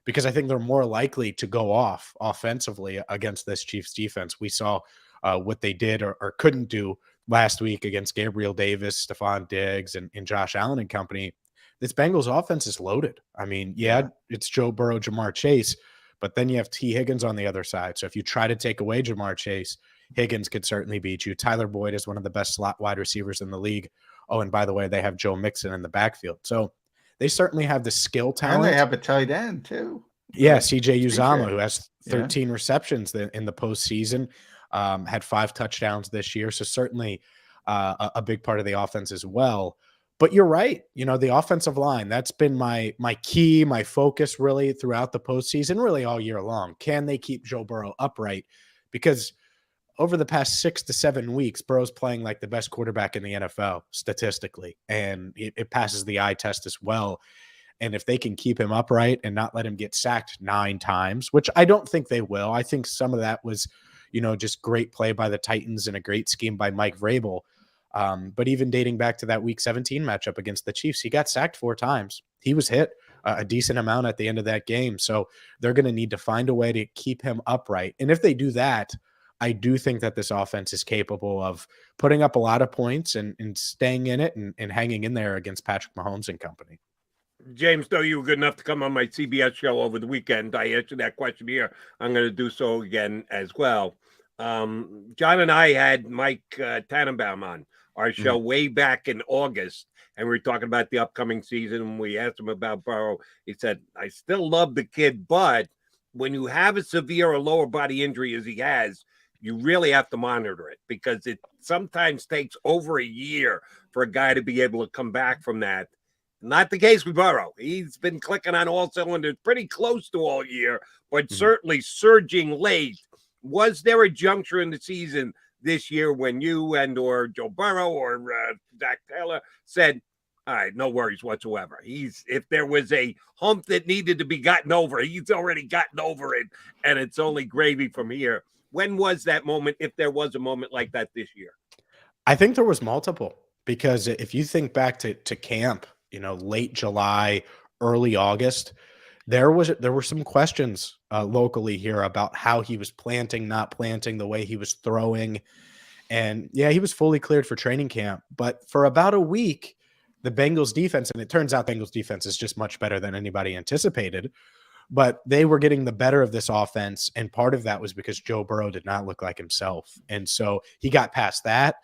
because I think they're more likely to go off offensively against this Chiefs defense. We saw what they did or couldn't do last week against Gabriel Davis, Stephon Diggs, and Josh Allen and company. This Bengals offense is loaded. I mean, yeah, it's Joe Burrow, Jamar Chase, but then you have T. Higgins on the other side. So if you try to take away Jamar Chase, Higgins could certainly beat you. Tyler Boyd is one of the best slot wide receivers in the league. Oh, and by the way, they have Joe Mixon in the backfield. So they certainly have the skill talent. And they have a tight end, too. Yeah, CJ Uzomah, who has 13 receptions in the postseason, had 5 touchdowns this year. So certainly a big part of the offense as well. But you're right. The offensive line, that's been my key, my focus really throughout the postseason, really all year long. Can they keep Joe Burrow upright? Because over the past 6 to 7 weeks, Burrow's playing like the best quarterback in the NFL statistically, and it passes the eye test as well. And if they can keep him upright and not let him get sacked 9 times, which I don't think they will. I think some of that was, just great play by the Titans and a great scheme by Mike Vrabel. But even dating back to that week 17 matchup against the Chiefs, he got sacked 4 times. He was hit a decent amount at the end of that game. So they're going to need to find a way to keep him upright. And if they do that, I do think that this offense is capable of putting up a lot of points and staying in it and hanging in there against Patrick Mahomes and company. James, though you were good enough to come on my CBS show over the weekend, I answered that question here. I'm going to do so again as well. John and I had Mike Tannenbaum on our show way back in August, and we were talking about the upcoming season. We asked him about Burrow. He said, I still love the kid, but when you have a severe or lower body injury as he has, you really have to monitor it because it sometimes takes over a year for a guy to be able to come back from that. Not the case with Burrow. He's been clicking on all cylinders pretty close to all year, but certainly surging late. Was there a juncture in the season this year when you and or Joe Burrow or Zach Taylor said, all right, no worries whatsoever. If there was a hump that needed to be gotten over, he's already gotten over it, and it's only gravy from here. When was that moment, if there was a moment like that this year? I think there was multiple, because if you think back to camp, late July, early August, there were some questions locally here about how he was planting, not planting, the way he was throwing. And yeah, he was fully cleared for training camp. But for about a week, the Bengals defense, and it turns out Bengals defense is just much better than anybody anticipated, but they were getting the better of this offense. And part of that was because Joe Burrow did not look like himself. And so he got past that.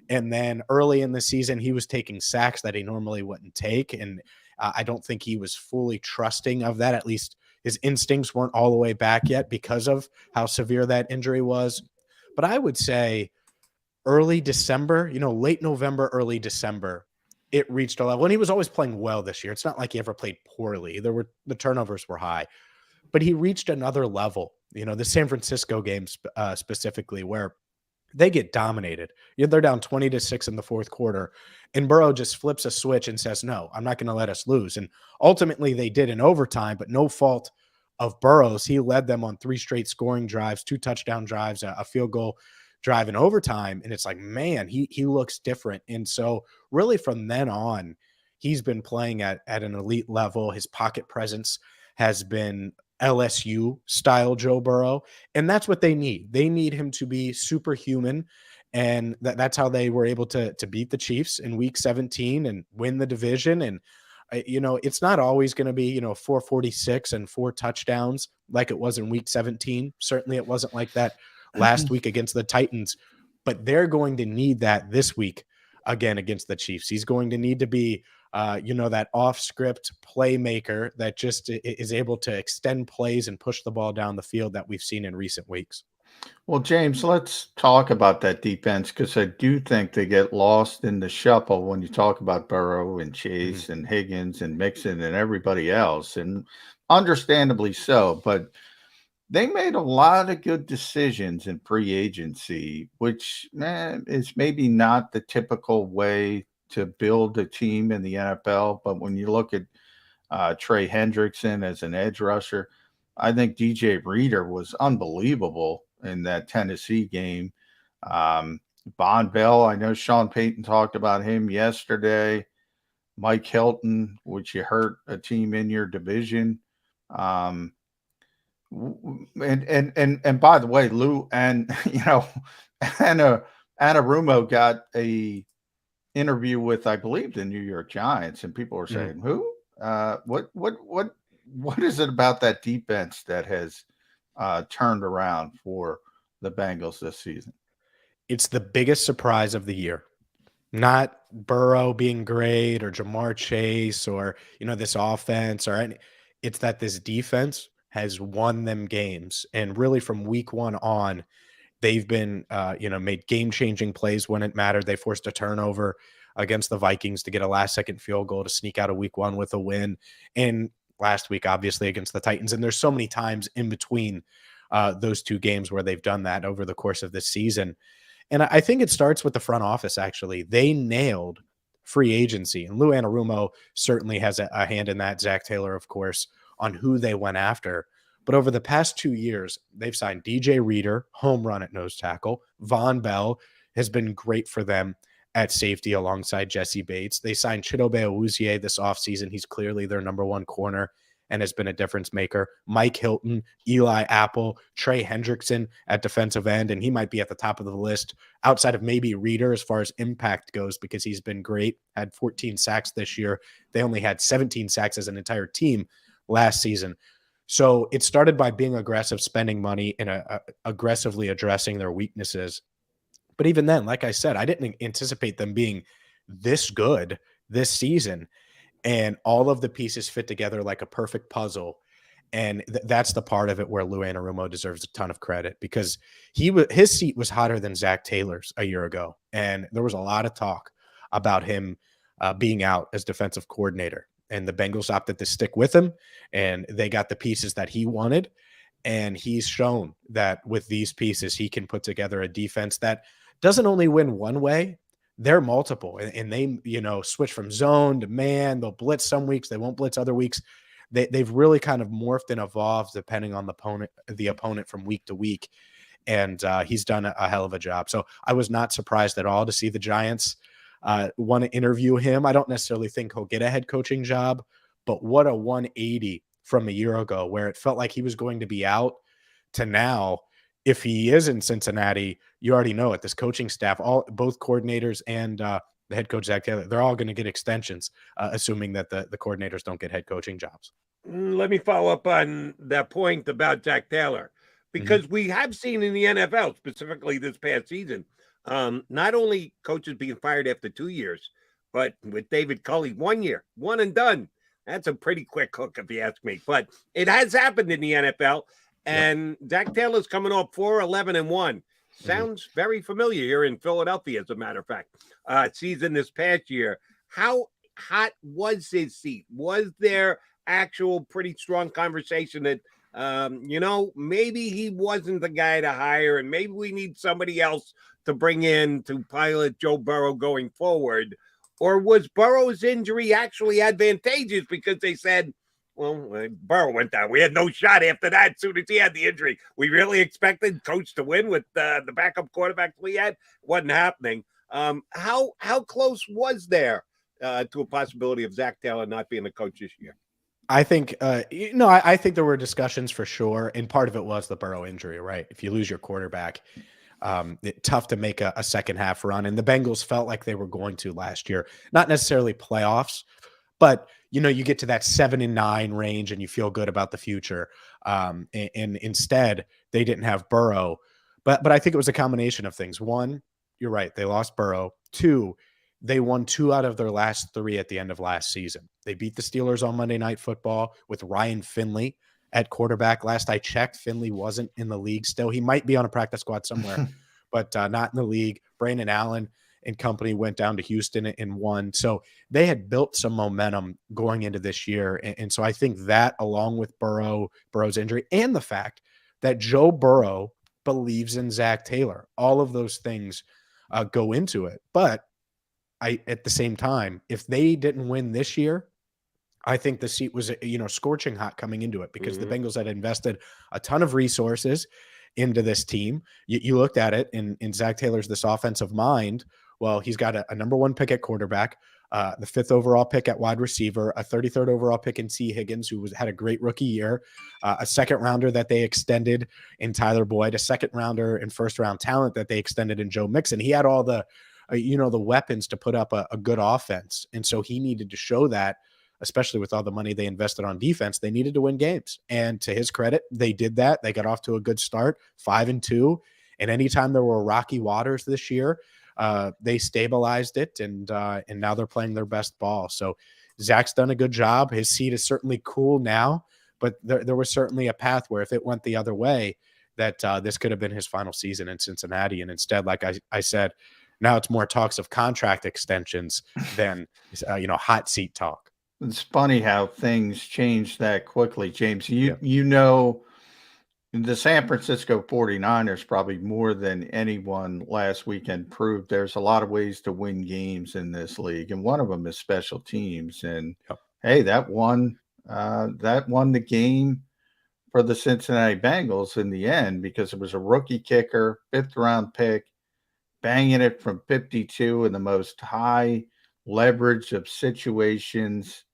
And then early in the season, he was taking sacks that he normally wouldn't take. And I don't think he was fully trusting of that. At least his instincts weren't all the way back yet because of how severe that injury was. But I would say early December, late November, early December, it reached a level. And he was always playing well this year. It's not like he ever played poorly. The turnovers were high, but he reached another level. The San Francisco game specifically, where they get dominated. They're down 20-6 in the fourth quarter, and Burrow just flips a switch and says, "No, I'm not going to let us lose." And ultimately, they did in overtime, but no fault of Burrow's. He led them on 3 straight scoring drives, 2 touchdown drives, a field goal drive in overtime. And it's like, man, he looks different. And so really from then on, he's been playing at an elite level. His pocket presence has been LSU style Joe Burrow. And that's what they need. They need him to be superhuman. And that's how they were able to beat the Chiefs in week 17 and win the division. And, it's not always going to be, 446 and 4 touchdowns like it was in week 17. Certainly it wasn't like that last week against the Titans, but they're going to need that this week again against the Chiefs. He's going to need to be, that off-script playmaker that just is able to extend plays and push the ball down the field that we've seen in recent weeks. Well, James, let's talk about that defense, because I do think they get lost in the shuffle when you talk about Burrow and Chase and Higgins and Mixon and everybody else, and understandably so. But they made a lot of good decisions in free agency, which is maybe not the typical way to build a team in the NFL. But when you look at Trey Hendrickson as an edge rusher, I think DJ Reader was unbelievable in that Tennessee game. Von Bell, I know Sean Payton talked about him yesterday. Mike Hilton, which you hurt a team in your division. And by the way, Lou and Anna Rumo got a interview with, I believe, the New York Giants, and people were saying, "Who? What is it about that defense that has turned around for the Bengals this season?" It's the biggest surprise of the year. Not Burrow being great or Jamar Chase or, this offense or any. It's that this defense has won them games. And really from week 1 on, they've been, made game-changing plays when it mattered. They forced a turnover against the Vikings to get a last-second field goal to sneak out of week 1 with a win. And last week, obviously, against the Titans. And there's so many times in between those 2 games where they've done that over the course of this season. And I think it starts with the front office, actually. They nailed free agency. And Lou Anarumo certainly has a hand in that. Zach Taylor, of course, on who they went after. But over the past 2 years, they've signed DJ Reader, home run at nose tackle. Von Bell has been great for them at safety alongside Jesse Bates. They signed Chidobe Awuzie this offseason. He's clearly their number 1 corner and has been a difference maker. Mike Hilton, Eli Apple, Trey Hendrickson at defensive end, and he might be at the top of the list outside of maybe Reader as far as impact goes, because he's been great, had 14 sacks this year. They only had 17 sacks as an entire team last season. So it started by being aggressive, spending money, and aggressively addressing their weaknesses. But even then, like I said, I didn't anticipate them being this good this season. And all of the pieces fit together like a perfect puzzle. And that's the part of it where Lou Anarumo deserves a ton of credit, because his seat was hotter than Zach Taylor's a year ago. And there was a lot of talk about him being out as defensive coordinator. And the Bengals opted to stick with him, and they got the pieces that he wanted. And he's shown that with these pieces, he can put together a defense that doesn't only win one way, they're multiple. And they, switch from zone to man. They'll blitz some weeks. They won't blitz other weeks. They've really kind of morphed and evolved depending on the opponent from week to week. And he's done a hell of a job. So I was not surprised at all to see the Giants want to interview him. I don't necessarily think he'll get a head coaching job, but what a 180 from a year ago, where it felt like he was going to be out, to now. If he is in Cincinnati, you already know it. This coaching staff, both coordinators and the head coach, Zach Taylor, they're all going to get extensions, assuming that the coordinators don't get head coaching jobs. Let me follow up on that point about Zach Taylor, because we have seen in the NFL, specifically this past season, not only coaches being fired after 2 years, but with David Culley, 1 year, one and done. That's a pretty quick hook, if you ask me. But it has happened in the NFL. And Zach Taylor's coming off 4-11-1. Sounds very familiar here in Philadelphia, as a matter of fact. Season this past year. How hot was his seat? Was there actual pretty strong conversation that, maybe he wasn't the guy to hire and maybe we need somebody else to bring in to pilot Joe Burrow going forward? Or was Burrow's injury actually advantageous because they said, well, Burrow went down. We had no shot after that as soon as he had the injury. We really expected coach to win with the backup quarterback we had. Wasn't happening. How close was there to a possibility of Zach Taylor not being the coach this year? I think, I think there were discussions for sure. And part of it was the Burrow injury, right? If you lose your quarterback, tough to make a second half run. And the Bengals felt like they were going to last year, not necessarily playoffs, but you get to that 7-9 range and you feel good about the future. And instead they didn't have Burrow, but I think it was a combination of things. One, you're right. They lost Burrow. Two, they won 2 out of their last 3 at the end of last season. They beat the Steelers on Monday Night Football with Ryan Finley at quarterback. Last I checked, Finley wasn't in the league still. He might be on a practice squad somewhere, but not in the league. Brandon Allen and company went down to Houston and won. So they had built some momentum going into this year. And so I think that, along with Burrow's injury and the fact that Joe Burrow believes in Zach Taylor, all of those things go into it. But at the same time, if they didn't win this year, I think the seat was, scorching hot coming into it, because the Bengals had invested a ton of resources into this team. You looked at it in Zach Taylor's this offensive mind. Well, he's got a number 1 pick at quarterback, the 5th overall pick at wide receiver, a 33rd overall pick in C. Higgins, who had a great rookie year, a second rounder that they extended in Tyler Boyd, a second rounder and first round talent that they extended in Joe Mixon. He had all the, the weapons to put up a good offense. And so he needed to show that, especially with all the money they invested on defense, they needed to win games. And to his credit, they did that. They got off to a good start, 5-2. And anytime there were rocky waters this year, they stabilized it, and now they're playing their best ball. So Zach's done a good job. His seat is certainly cool now, but there was certainly a path where if it went the other way, that this could have been his final season in Cincinnati. And instead, like I said, now it's more talks of contract extensions than hot seat talk. It's funny how things change that quickly, James. The San Francisco 49ers, probably more than anyone last weekend, proved there's a lot of ways to win games in this league, and one of them is special teams. And hey, that won the game for the Cincinnati Bengals in the end, because it was a rookie kicker, 5th round pick, banging it from 52 in the most high leverage of situations.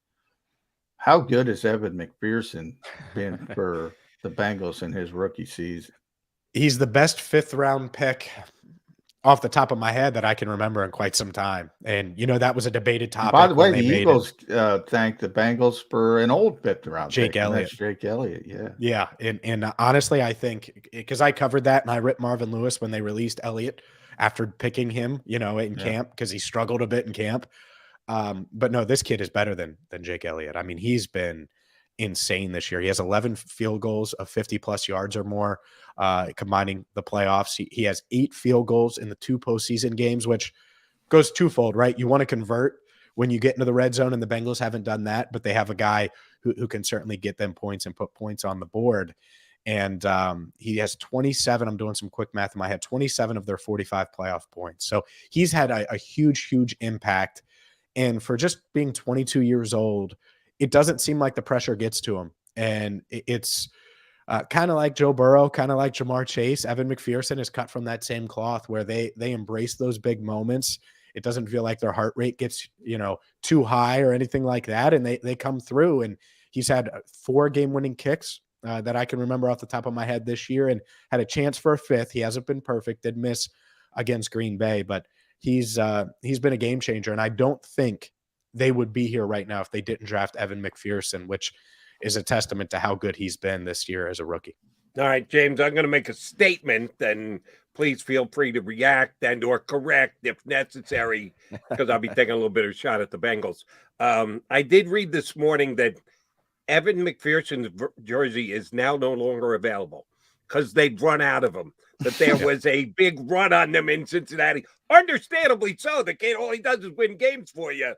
How good has Evan McPherson been for the Bengals in his rookie season? He's the best 5th round pick off the top of my head that I can remember in quite some time. And, that was a debated topic. By the way, the Eagles thanked the Bengals for an old 5th round Jake pick. Elliott. Jake Elliott, yeah. Yeah. And honestly, I think, because I covered that and I ripped Marvin Lewis when they released Elliott after picking him, in camp, because he struggled a bit in camp. But no, this kid is better than Jake Elliott. I mean, he's been insane this year. He has 11 field goals of 50+ yards or more, combining the playoffs. He has 8 field goals in the 2 postseason games, which goes twofold, right? You want to convert when you get into the red zone, and the Bengals haven't done that, but they have a guy who can certainly get them points and put points on the board. And he has 27. I'm doing some quick math in my head, 27 of their 45 playoff points. So he's had a huge, huge impact. And for just being 22 years old, it doesn't seem like the pressure gets to him. And it's kind of like Joe Burrow, kind of like Jamar Chase. Evan McPherson is cut from that same cloth, where they embrace those big moments It doesn't feel like their heart rate gets, too high or anything like that. And they come through, and he's had 4 game-winning kicks that I can remember off the top of my head this year, and had a chance for a 5th. He hasn't been perfect, did miss against Green Bay, but he's been a game changer. And I don't think they would be here right now if they didn't draft Evan McPherson, which is a testament to how good he's been this year as a rookie. All right, James, I'm going to make a statement, and please feel free to react and or correct if necessary, because I'll be taking a little bit of a shot at the Bengals. I did read this morning that Evan McPherson's jersey is now no longer available because they've run out of them. That there was a big run on them in Cincinnati. Understandably so. The kid, all he does is win games for you.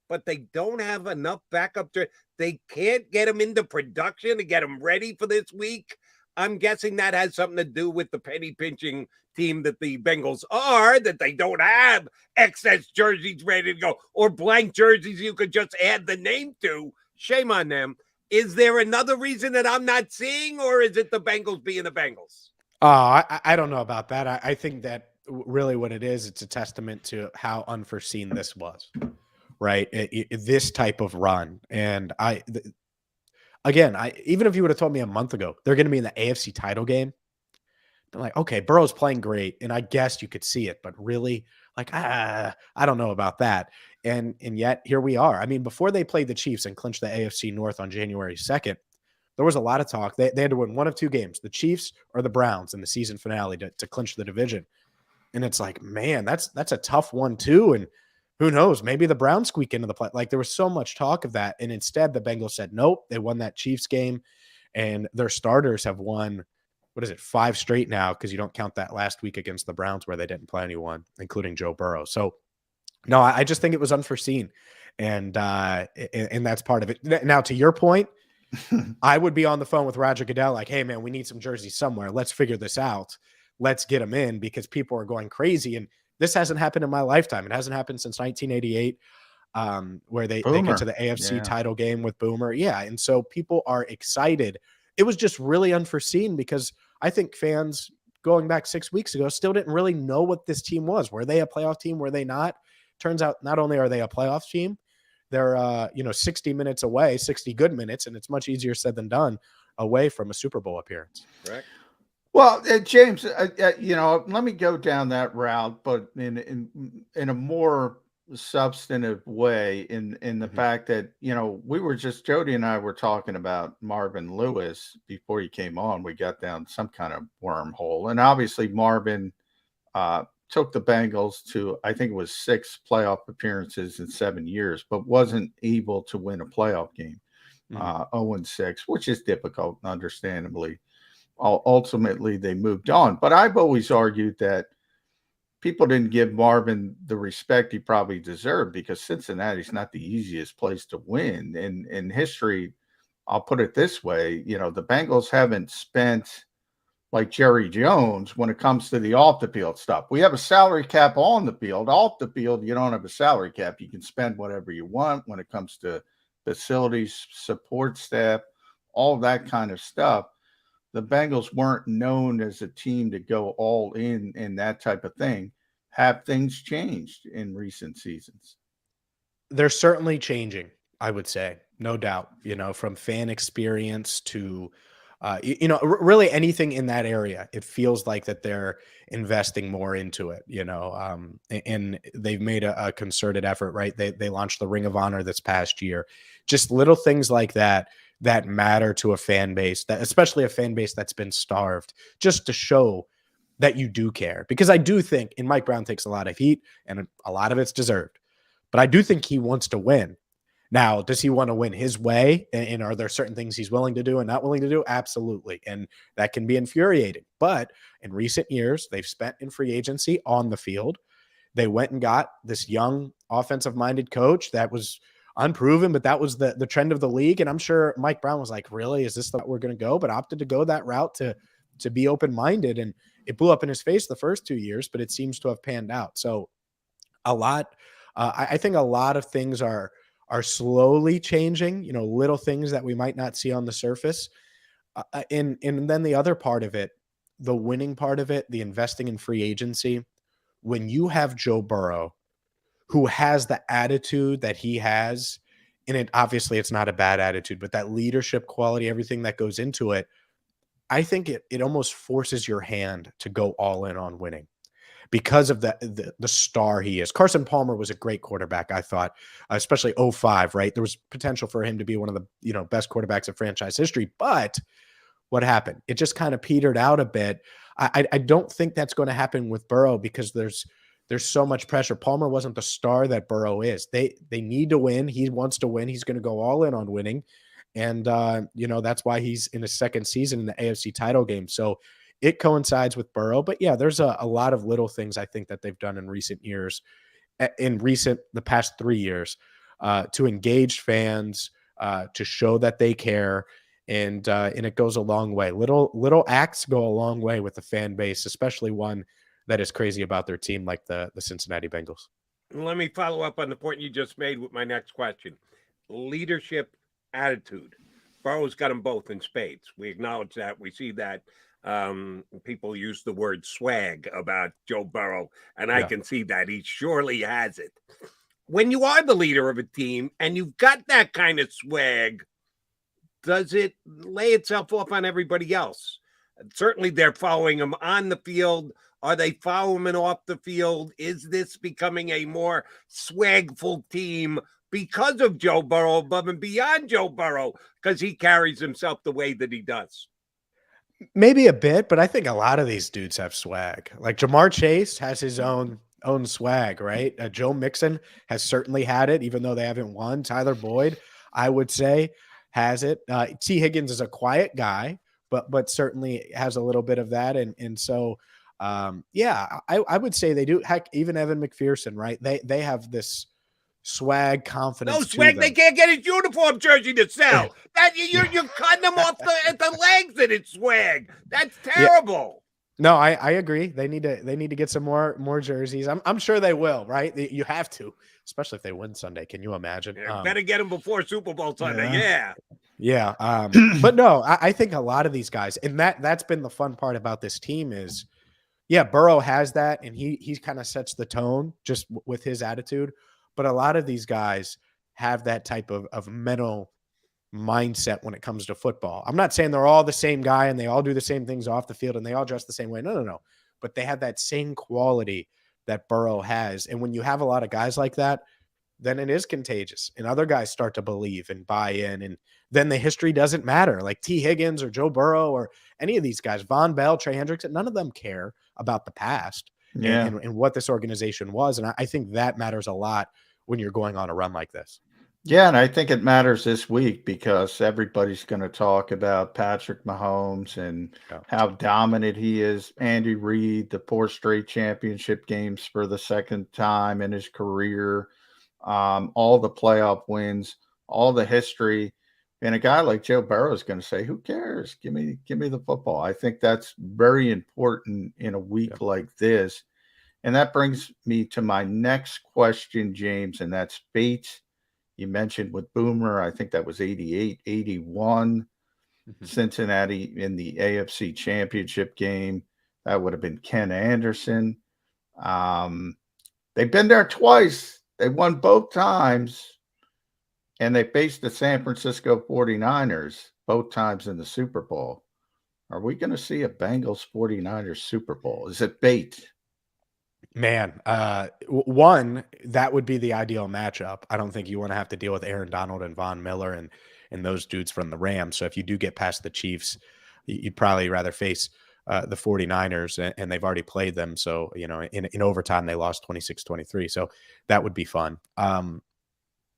But they don't have enough backup. They can't get him into production to get him ready for this week. I'm guessing that has something to do with the penny pinching team that the Bengals are, that they don't have excess jerseys ready to go or blank jerseys you could just add the name to. Shame on them. Is there another reason that I'm not seeing, or is it the Bengals being the Bengals? I don't know about that. I think that really what it is, it's a testament to how unforeseen this was, right? This type of run. And even if you would have told me a month ago, they're going to be in the AFC title game, I'm like, okay, Burrow's playing great, and I guess you could see it, but really, I don't know about that. And yet here we are. I mean, before they played the Chiefs and clinched the AFC North on January 2nd, there was a lot of talk. They had to win one of 2 games, the Chiefs or the Browns in the season finale to clinch the division. And it's like, man, that's a tough one too. And who knows, maybe the Browns squeak into the play. Like, there was so much talk of that. And instead the Bengals said, nope, they won that Chiefs game, and their starters have won, 5 straight now, because you don't count that last week against the Browns where they didn't play anyone, including Joe Burrow. So no, I just think it was unforeseen. And that's part of it. Now, to your point, I would be on the phone with Roger Goodell like, hey, man, we need some jerseys somewhere. Let's figure this out. Let's get them in, because people are going crazy. And this hasn't happened in my lifetime. It hasn't happened since 1988, where they get to the AFC title game with Boomer. Yeah, and so people are excited. It was just really unforeseen, because I think fans going back 6 weeks ago still didn't really know what this team was. Were they a playoff team? Were they not? Turns out not only are they a playoff team, they're 60 minutes away, 60 good minutes, and it's much easier said than done, away from a Super Bowl appearance. Right. Well, James, let me go down that route, but in a more substantive way, in the fact that, we were just, Jody and I were talking about Marvin Lewis before he came on. We got down some kind of wormhole, and obviously Marvin took the Bengals to, I think it was 6 playoff appearances in 7 years, but wasn't able to win a playoff game. 0-6, which is difficult, understandably. Ultimately, they moved on. But I've always argued that people didn't give Marvin the respect he probably deserved, because Cincinnati's not the easiest place to win. In history, I'll put it this way, the Bengals haven't spent like Jerry Jones when it comes to the off the field stuff. We have a salary cap on the field. Off the field, you don't have a salary cap. You can spend whatever you want when it comes to facilities, support staff, all that kind of stuff. The Bengals weren't known as a team to go all in that type of thing. Have things changed in recent seasons? They're certainly changing, I would say, no doubt, from fan experience to really anything in that area. It feels like that they're investing more into it, and they've made a concerted effort, right? They launched the Ring of Honor this past year. Just little things like that matter to a fan base, that especially a fan base that's been starved, just to show that you do care. Because I do think, and Mike Brown takes a lot of heat, and a lot of it's deserved, but I do think he wants to win. Now, does he want to win his way? And are there certain things he's willing to do and not willing to do? Absolutely. And that can be infuriating. But in recent years, they've spent in free agency on the field. They went and got this young offensive-minded coach that was unproven, but that was the trend of the league. And I'm sure Mike Brown was like, really, is this the route we're going to go? But opted to go that route to be open-minded. And it blew up in his face the first 2 years, but it seems to have panned out. So I think a lot of things are slowly changing, little things that we might not see on the surface. And then the other part of it, the winning part of it, the investing in free agency, when you have Joe Burrow, who has the attitude that he has, and it obviously it's not a bad attitude, but that leadership quality, everything that goes into it, I think it almost forces your hand to go all in on winning because of the star he is. Carson Palmer was a great quarterback, I thought, especially 05, right? There was potential for him to be one of the best quarterbacks in franchise history, but what happened? It just kind of petered out a bit. I don't think that's going to happen with Burrow because there's so much pressure. Palmer wasn't the star that Burrow is. They need to win. He wants to win. He's going to go all in on winning. And, that's why he's in his second season in the AFC title game. So it coincides with Burrow. But, yeah, there's a lot of little things I think that they've done in recent years, the past 3 years, to engage fans, to show that they care. And it goes a long way. Little acts go a long way with the fan base, especially one that is crazy about their team like the Cincinnati Bengals. Let me follow up on the point you just made with my next question. Leadership, attitude. Burrow's got them both in spades. We acknowledge that. We see that. People use the word swag about Joe Burrow, and I can see that. He surely has it. When you are the leader of a team and you've got that kind of swag, does it lay itself off on everybody else? Certainly they're following him on the field. Are they following him off the field? Is this becoming a more swagful team because of Joe Burrow, above and beyond Joe Burrow, because he carries himself the way that he does? Maybe a bit, but I think a lot of these dudes have swag. Like Jamar Chase has his own swag, right? Joe Mixon has certainly had it, even though they haven't won. Tyler Boyd, I would say, has it. T. Higgins is a quiet guy, but certainly has a little bit of that. And so, I would say they do. Heck, even Evan McPherson, right? They have this swag, confidence. No swag. They can't get his uniform jersey to sell. That you're cutting them off at the legs, and it's swag. That's terrible. No, I agree. They need to get some more jerseys. I'm sure they will, right? You have to, especially if they win Sunday. Can you imagine? Better get them before Super Bowl Sunday. Yeah. But no, I think a lot of these guys, and that's been the fun part about this team is, Burrow has that, and he kind of sets the tone just with his attitude. But a lot of these guys have that type of mental mindset when it comes to football. I'm not saying they're all the same guy and they all do the same things off the field and they all dress the same way. No. But they have that same quality that Burrow has. And when you have a lot of guys like that, then it is contagious and other guys start to believe and buy in. And then the history doesn't matter. Like T. Higgins or Joe Burrow or any of these guys, Von Bell, Trey Hendrickson, none of them care about the past and what this organization was. And I think that matters a lot when you're going on a run like this. Yeah, and I think it matters this week because everybody's going to talk about Patrick Mahomes and how dominant he is. Andy Reid, the 4 straight championship games for the second time in his career, all the playoff wins, all the history. And a guy like Joe Burrow is going to say, who cares? Give me the football. I think that's very important in a week like this. And that brings me to my next question, James, and that's Bates. You mentioned with Boomer, I think that was 88, 81, Cincinnati in the AFC Championship game. That would have been Ken Anderson. They've been there twice. They won both times. And they faced the San Francisco 49ers both times in the Super Bowl. Are we going to see a Bengals 49ers Super Bowl? Is it bait? Man, one, that would be the ideal matchup. I don't think you want to have to deal with Aaron Donald and Von Miller and those dudes from the Rams. So if you do get past the Chiefs, you'd probably rather face the 49ers, and they've already played them. So, in overtime, they lost 26-23. So that would be fun.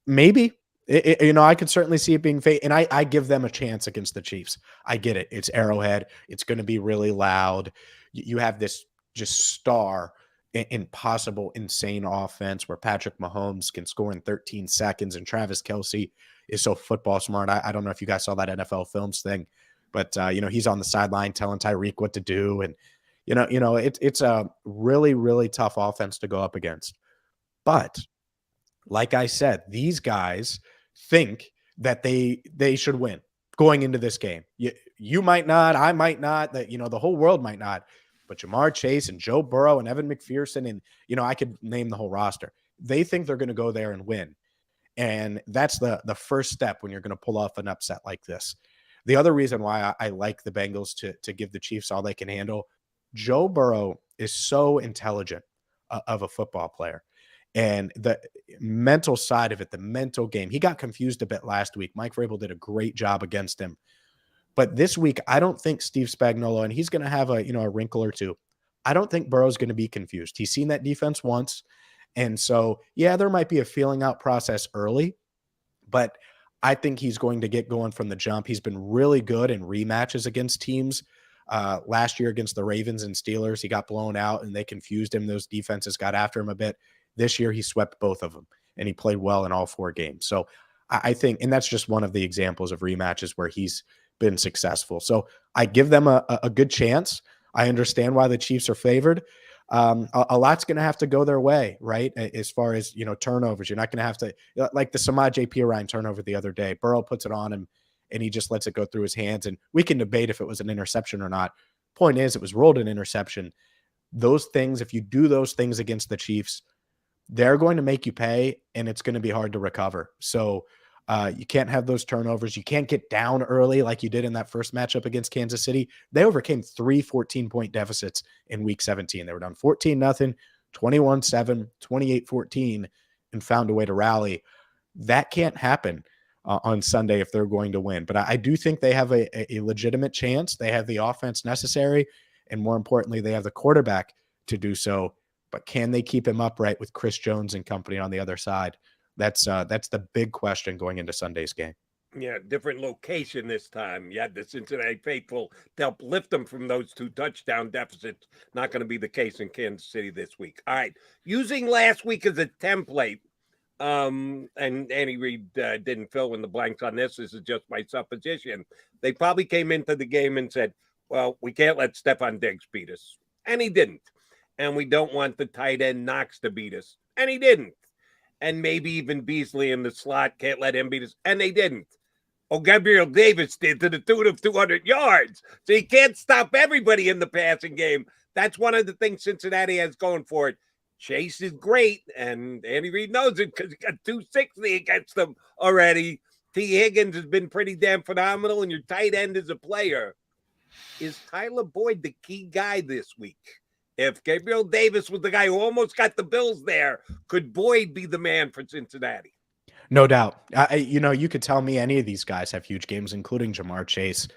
Maybe. I could certainly see it being fate, and I give them a chance against the Chiefs. I get it. It's Arrowhead. It's going to be really loud. You have this just star, impossible, insane offense where Patrick Mahomes can score in 13 seconds, and Travis Kelce is so football smart. I don't know if you guys saw that NFL Films thing, but he's on the sideline telling Tyreek what to do, and it's a really, really tough offense to go up against. But like I said, these guys think that they should win going into this game. You might not, I might not, that the whole world might not, but Jamar Chase and Joe Burrow and Evan McPherson and I could name the whole roster. they think they're going to go there and win. And that's the first step when you're going to pull off an upset like this. The other reason why I like the Bengals to give the Chiefs all they can handle, Joe Burrow is so intelligent of a football player. And the mental side of it, the mental game, he got confused a bit last week. Mike Vrabel did a great job against him. But this week, I don't think Steve Spagnuolo, and he's going to have a wrinkle or two. I don't think Burrow's going to be confused. He's seen that defense once. And so, yeah, there might be a feeling out process early, but I think he's going to get going from the jump. He's been really good in rematches against teams. Last year against the Ravens and Steelers, he got blown out and they confused him. Those defenses got after him a bit. This year, he swept both of them, and he played well in all 4 games. So I think, and that's just one of the examples of rematches where he's been successful. So I give them a good chance. I understand why the Chiefs are favored. A lot's going to have to go their way, right? As far as, turnovers, you're not going to have to, like the Samaje Perine turnover the other day. Burrow puts it on him and he just lets it go through his hands. And we can debate if it was an interception or not. Point is, it was ruled an interception. Those things, if you do those things against the Chiefs, they're going to make you pay, and it's going to be hard to recover. So you can't have those turnovers. You can't get down early like you did in that first matchup against Kansas City. They overcame 3 14-point deficits in week 17. They were down 14-0, 21-7, 28-14, and found a way to rally. That can't happen on Sunday if they're going to win. But I do think they have a legitimate chance. They have the offense necessary, and more importantly, they have the quarterback to do so. But can they keep him upright with Chris Jones and company on the other side? That's the big question going into Sunday's game. Yeah, different location this time. You had the Cincinnati faithful to help lift them from those 2 touchdown deficits. Not going to be the case in Kansas City this week. All right, using last week as a template, and Andy Reid didn't fill in the blanks on this. This is just my supposition. They probably came into the game and said, well, we can't let Stephon Diggs beat us. And he didn't. And we don't want the tight end Knox to beat us. And he didn't. And maybe even Beasley in the slot, can't let him beat us. And they didn't. Oh, Gabriel Davis did to the tune of 200 yards. So you can't stop everybody in the passing game. That's one of the things Cincinnati has going for it. Chase is great, and Andy Reid knows it because he got 260 against them already. T. Higgins has been pretty damn phenomenal, and your tight end is a player. Is Tyler Boyd the key guy this week? If Gabriel Davis was the guy who almost got the Bills there, could Boyd be the man for Cincinnati? No doubt. You could tell me any of these guys have huge games, including Jamar Chase.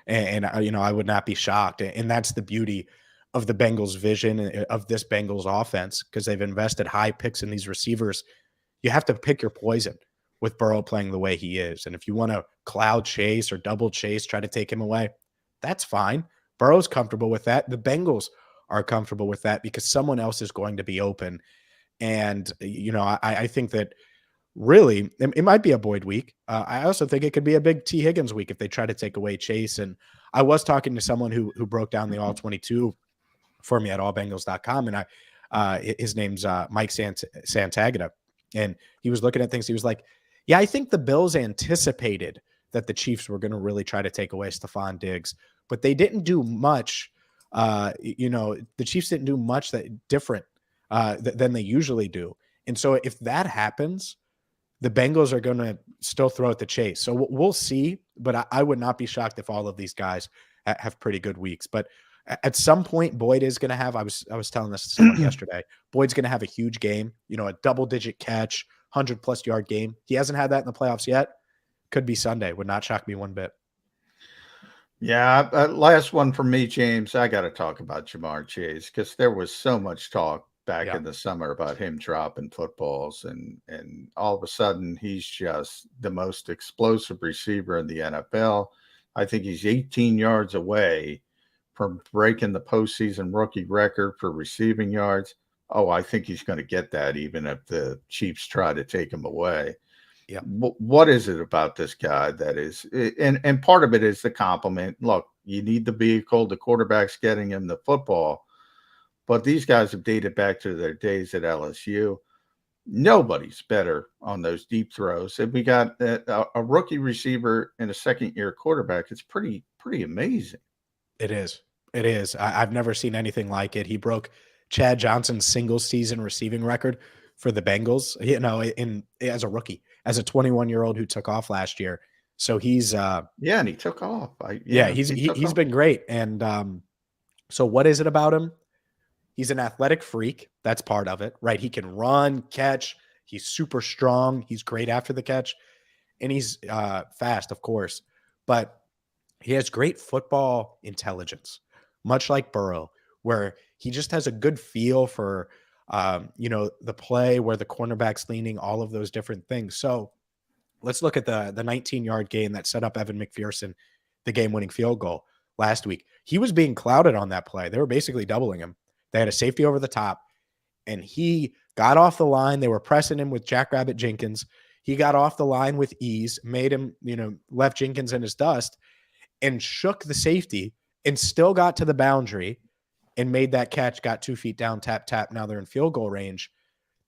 And I would not be shocked. And that's the beauty of the Bengals vision of this Bengals offense, because they've invested high picks in these receivers. You have to pick your poison with Burrow playing the way he is. And if you want to cloud Chase or double Chase, try to take him away, that's fine. Burrow's comfortable with that. The Bengals are comfortable with that because someone else is going to be open. And, I think that really it might be a Boyd week. I also think it could be a big T. Higgins week if they try to take away Chase. And I was talking to someone who broke down the all-22 for me at allbengals.com. And his name's Mike Santagata. And he was looking at things. He was like, yeah, I think the Bills anticipated that the Chiefs were going to really try to take away Stephon Diggs, but they didn't do much. The Chiefs didn't do much different than they usually do. And so if that happens, the Bengals are going to still throw at the chase. So we'll see, but I would not be shocked if all of these guys have pretty good weeks. But at some point, Boyd is going to have, I was telling this to someone yesterday, Boyd's going to have a huge game, a double-digit catch, 100-plus yard game. He hasn't had that in the playoffs yet. Could be Sunday. Would not shock me one bit. Yeah, last one for me, James. I got to talk about Jamar Chase because there was so much talk back in the summer about him dropping footballs, and all of a sudden he's just the most explosive receiver in the NFL. I think he's 18 yards away from breaking the postseason rookie record for receiving yards. Oh, I think he's going to get that even if the Chiefs try to take him away. Yeah. What is it about this guy that is, and part of it is the compliment. Look, you need the vehicle, the quarterback's getting him the football, but these guys have dated back to their days at LSU. Nobody's better on those deep throws. If we got a rookie receiver and a second-year quarterback, it's pretty amazing. It is. It is. I've never seen anything like it. He broke Chad Johnson's single-season receiving record for the Bengals, as a rookie, as a 21-year-old who took off last year. So he's and he took off. He's been great. And so what is it about him? He's an athletic freak. That's part of it, right? He can run, catch. He's super strong. He's great after the catch. And he's fast, of course. But he has great football intelligence, much like Burrow, where he just has a good feel for, the play, where the cornerback's leaning, all of those different things. So let's look at the 19-yard gain that set up Evan McPherson, the game-winning field goal last week. He was being clouded on that play. They were basically doubling him. They had a safety over the top, and he got off the line. They were pressing him with Jackrabbit Jenkins. He got off the line with ease, made him, left Jenkins in his dust, and shook the safety and still got to the boundary and made that catch, got 2 feet down, tap, tap. Now they're in field goal range.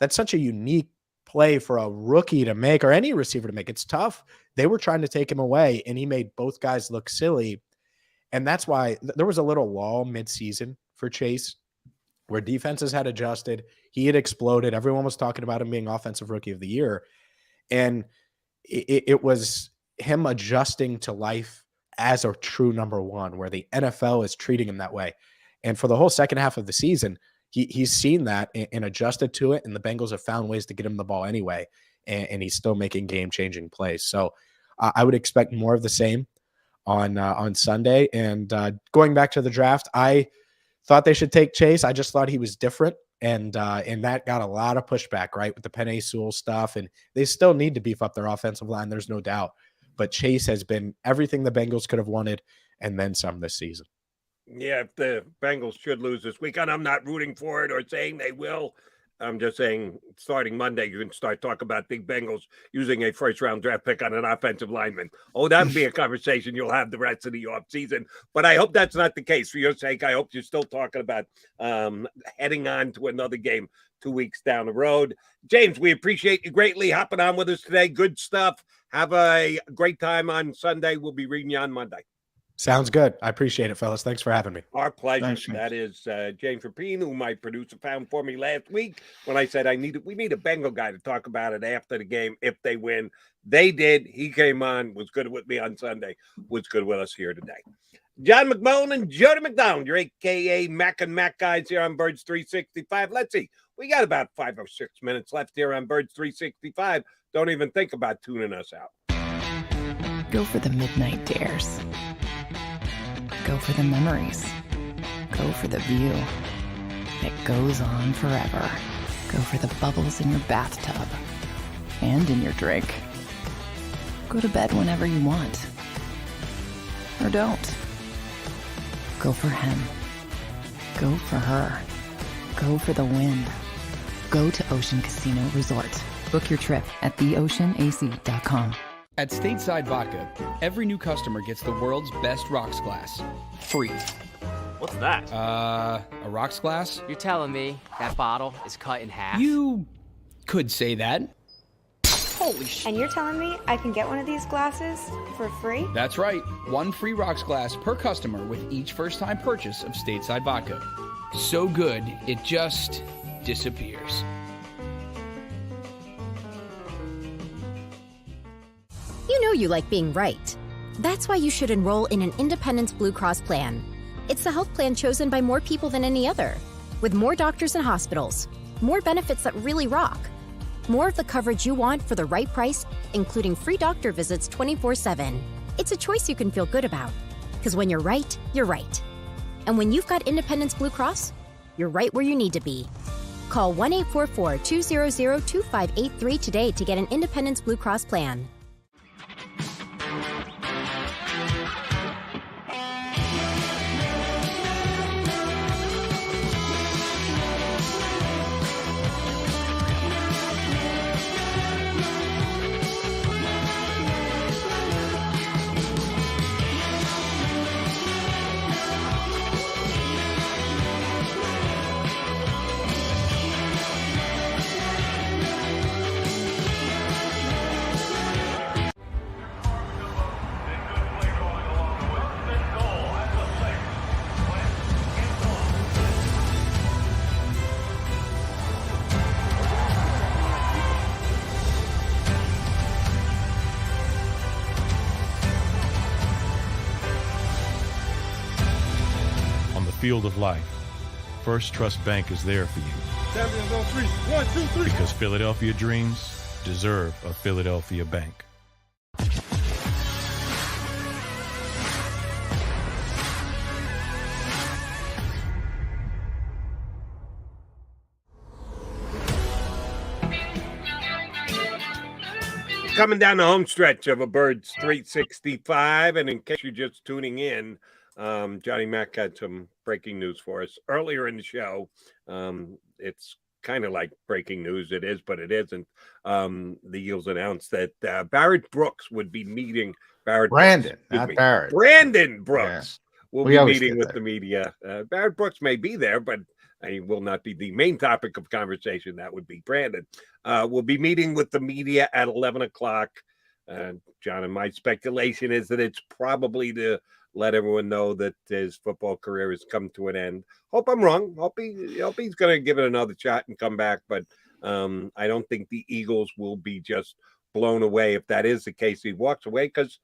That's such a unique play for a rookie to make, or any receiver to make. It's tough. They were trying to take him away, and he made both guys look silly. And that's why there was a little lull midseason for Chase, where defenses had adjusted. He had exploded. Everyone was talking about him being offensive rookie of the year. And it was him adjusting to life as a true number one, where the NFL is treating him that way. And for the whole second half of the season, he's seen that and adjusted to it. And the Bengals have found ways to get him the ball anyway. And he's still making game-changing plays. So I would expect more of the same on Sunday. And going back to the draft, I thought they should take Chase. I just thought he was different. And that got a lot of pushback, right, with the Penei Sewell stuff. And they still need to beef up their offensive line. There's no doubt. But Chase has been everything the Bengals could have wanted and then some this season. Yeah, if the Bengals should lose this weekend, I'm not rooting for it or saying they will. I'm just saying starting Monday, you can start talking about the Bengals using a first-round draft pick on an offensive lineman. Oh, that would be a conversation you'll have the rest of the offseason. But I hope that's not the case. For your sake, I hope you're still talking about heading on to another game 2 weeks down the road. James, we appreciate you greatly hopping on with us today. Good stuff. Have a great time on Sunday. We'll be reading you on Monday. Sounds good. I appreciate it, fellas. Thanks for having me. Our pleasure. Thanks, that is James Rapien, who my producer found for me last week when I said we need a Bengal guy to talk about it after the game if they win. They did. He came on, was good with me on Sunday, was good with us here today. John McMullen and Jody McDonald, your AKA Mac and Mac guys here on Birds 365. Let's see. We got about 5 or 6 minutes left here on Birds 365. Don't even think about tuning us out. Go for the midnight dares. Go for the memories. Go for the view that goes on forever. Go for the bubbles in your bathtub and in your drink. Go to bed whenever you want. Or don't. Go for him. Go for her. Go for the win. Go to Ocean Casino Resort. Book your trip at theoceanac.com. At Stateside Vodka, every new customer gets the world's best rocks glass. Free. What's that? A rocks glass? You're telling me that bottle is cut in half? You could say that. Holy shit. And you're telling me I can get one of these glasses for free? That's right. 1 free rocks glass per customer with each first-time purchase of Stateside Vodka. So good, it just disappears. You know you like being right. That's why you should enroll in an Independence Blue Cross plan. It's the health plan chosen by more people than any other, with more doctors and hospitals, more benefits that really rock, more of the coverage you want for the right price, including free doctor visits 24/7. It's a choice you can feel good about, because when you're right, you're right. And when you've got Independence Blue Cross, you're right where you need to be. Call 1-844-200-2583 today to get an Independence Blue Cross plan. field of life, First Trust Bank is there for you. Champions on three. 1, 2, 3. Because Philadelphia dreams deserve a Philadelphia bank. Coming down the home stretch of a Birds 365, and in case you're just tuning in, Johnny Mac had some breaking news for us earlier in the show. It's kind of like breaking news. It is, but it isn't. The Eagles announced that Barrett Brooks would be meeting Brandon Brooks will be meeting with the media. Barrett Brooks may be there, but he will not be the main topic of conversation. That would be Brandon. We'll be meeting with the media at 11 o'clock. John, and my speculation is that it's probably to let everyone know that his football career has come to an end. Hope I'm wrong. Hope he's going to give it another shot and come back. But I don't think the Eagles will be just blown away if that is the case. He walks away because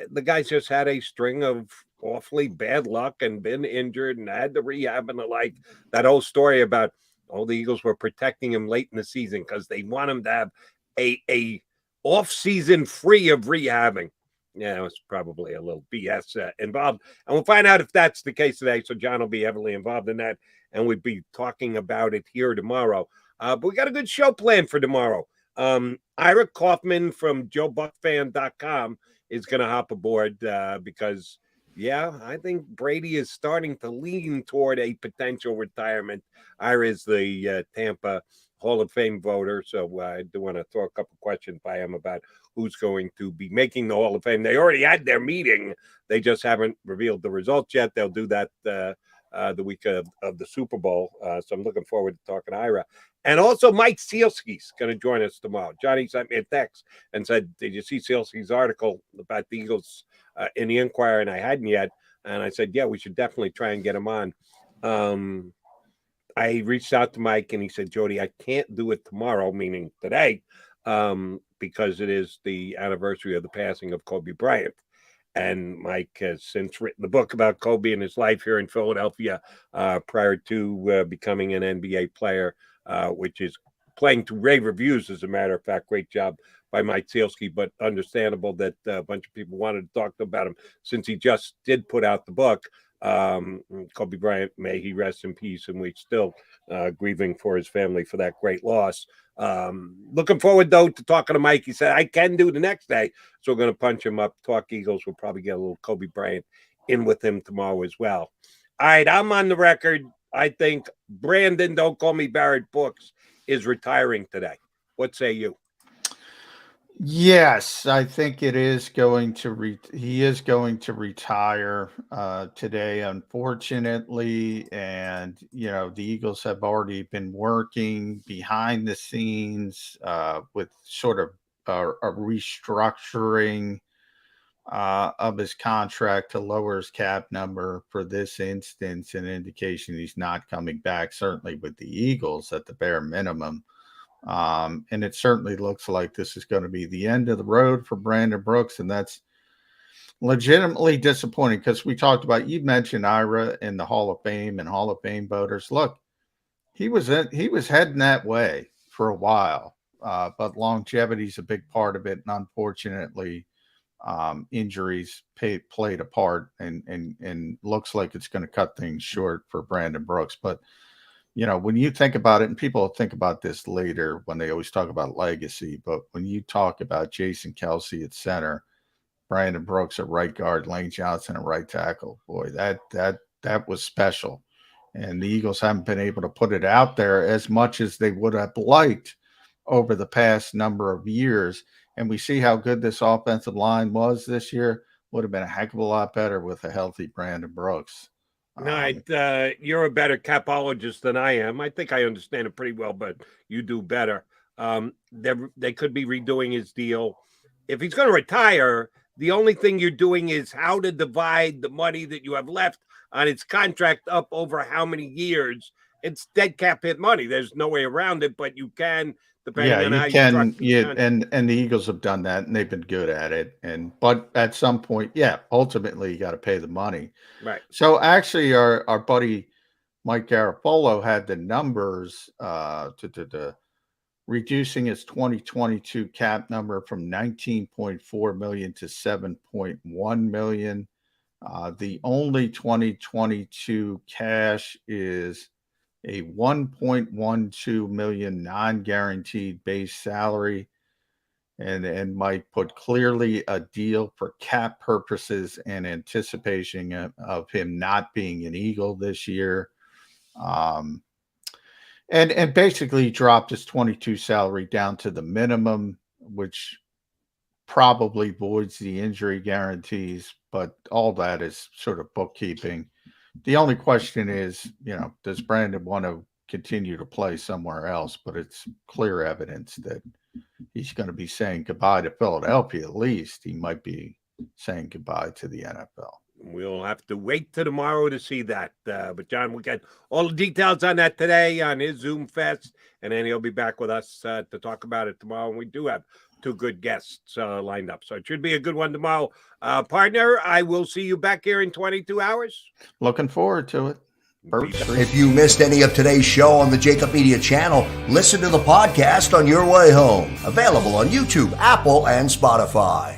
the guy's just had a string of awfully bad luck and been injured and had to rehab and the like. That whole story about the Eagles were protecting him late in the season because they want him to have a off season free of rehabbing. Yeah, it was probably a little BS involved. And we'll find out if that's the case today. So John will be heavily involved in that. And we'll be talking about it here tomorrow. But we got a good show planned for tomorrow. Ira Kaufman from JoeBuckFan.com is going to hop aboard because, I think Brady is starting to lean toward a potential retirement. Ira is the Tampa Hall of Fame voter. So I do want to throw a couple questions by him about who's going to be making the Hall of Fame. They already had their meeting. They just haven't revealed the results yet. They'll do that the week of the Super Bowl. So I'm looking forward to talking to Ira. And also Mike Sealski's going to join us tomorrow. Johnny sent me a text and said, did you see Sealski's article about the Eagles in the Inquirer? And I hadn't yet. And I said, yeah, we should definitely try and get him on. I reached out to Mike and he said, Jody, I can't do it tomorrow, meaning today, because it is the anniversary of the passing of Kobe Bryant. And Mike has since written the book about Kobe and his life here in Philadelphia prior to becoming an NBA player, which is playing to rave reviews, as a matter of fact. Great job by Mike Sealski, but understandable that a bunch of people wanted to talk about him since he just did put out the book. Kobe Bryant, may he rest in peace, and we're still grieving for his family for that great loss. Looking forward, though, to talking to Mike. He said, I can do the next day, so we're going to punch him up. Talk Eagles. We'll probably get a little Kobe Bryant in with him tomorrow as well. All right, I'm on the record. I think Brandon, don't call me Barrett Brooks, is retiring today. What say you? Yes, I think it is going to he is going to retire today, unfortunately. And, the Eagles have already been working behind the scenes with sort of a restructuring of his contract to lower his cap number for this instance, an indication he's not coming back, certainly with the Eagles at the bare minimum. And it certainly looks like this is going to be the end of the road for Brandon Brooks. And that's legitimately disappointing because we talked about, you mentioned Ira in the Hall of Fame and Hall of Fame voters. Look, he was heading that way for a while, but longevity is a big part of it. And unfortunately, injuries played a part and looks like it's going to cut things short for Brandon Brooks. But when you think about it, and people think about this later when they always talk about legacy, but when you talk about Jason Kelce at center, Brandon Brooks at right guard, Lane Johnson at right tackle, boy, that was special. And the Eagles haven't been able to put it out there as much as they would have liked over the past number of years. And we see how good this offensive line was this year. Would have been a heck of a lot better with a healthy Brandon Brooks. No, you're a better capologist than I am. I think I understand it pretty well, but you do better. They could be redoing his deal. If he's going to retire, the only thing you're doing is how to divide the money that you have left on his contract up over how many years. it's dead cap hit money. There's no way around it, but you can, depending on how you can. structure the contract. And the Eagles have done that, and they've been good at it. But at some point, ultimately you got to pay the money. Right. So actually, our buddy Mike Garafolo had the numbers to reducing his 2022 cap number from 19.4 million to 7.1 million. The only 2022 cash is a 1.12 million non-guaranteed base salary, and Mike put clearly a deal for cap purposes and anticipation of him not being an Eagle this year. And basically dropped his 22 salary down to the minimum, which probably voids the injury guarantees, but all that is sort of bookkeeping. The only question is, does Brandon want to continue to play somewhere else? But it's clear evidence that he's going to be saying goodbye to Philadelphia. At least he might be saying goodbye to the NFL. We'll have to wait till tomorrow to see that. But John, we'll get all the details on that today on his Zoom Fest, and then he'll be back with us to talk about it tomorrow. And we do have two good guests lined up, so it should be a good one tomorrow. Partner, I will see you back here in 22 hours. Looking forward to it. If you missed any of today's show on the JAKIB Media channel, listen to the podcast on your way home. Available on YouTube, Apple, and Spotify.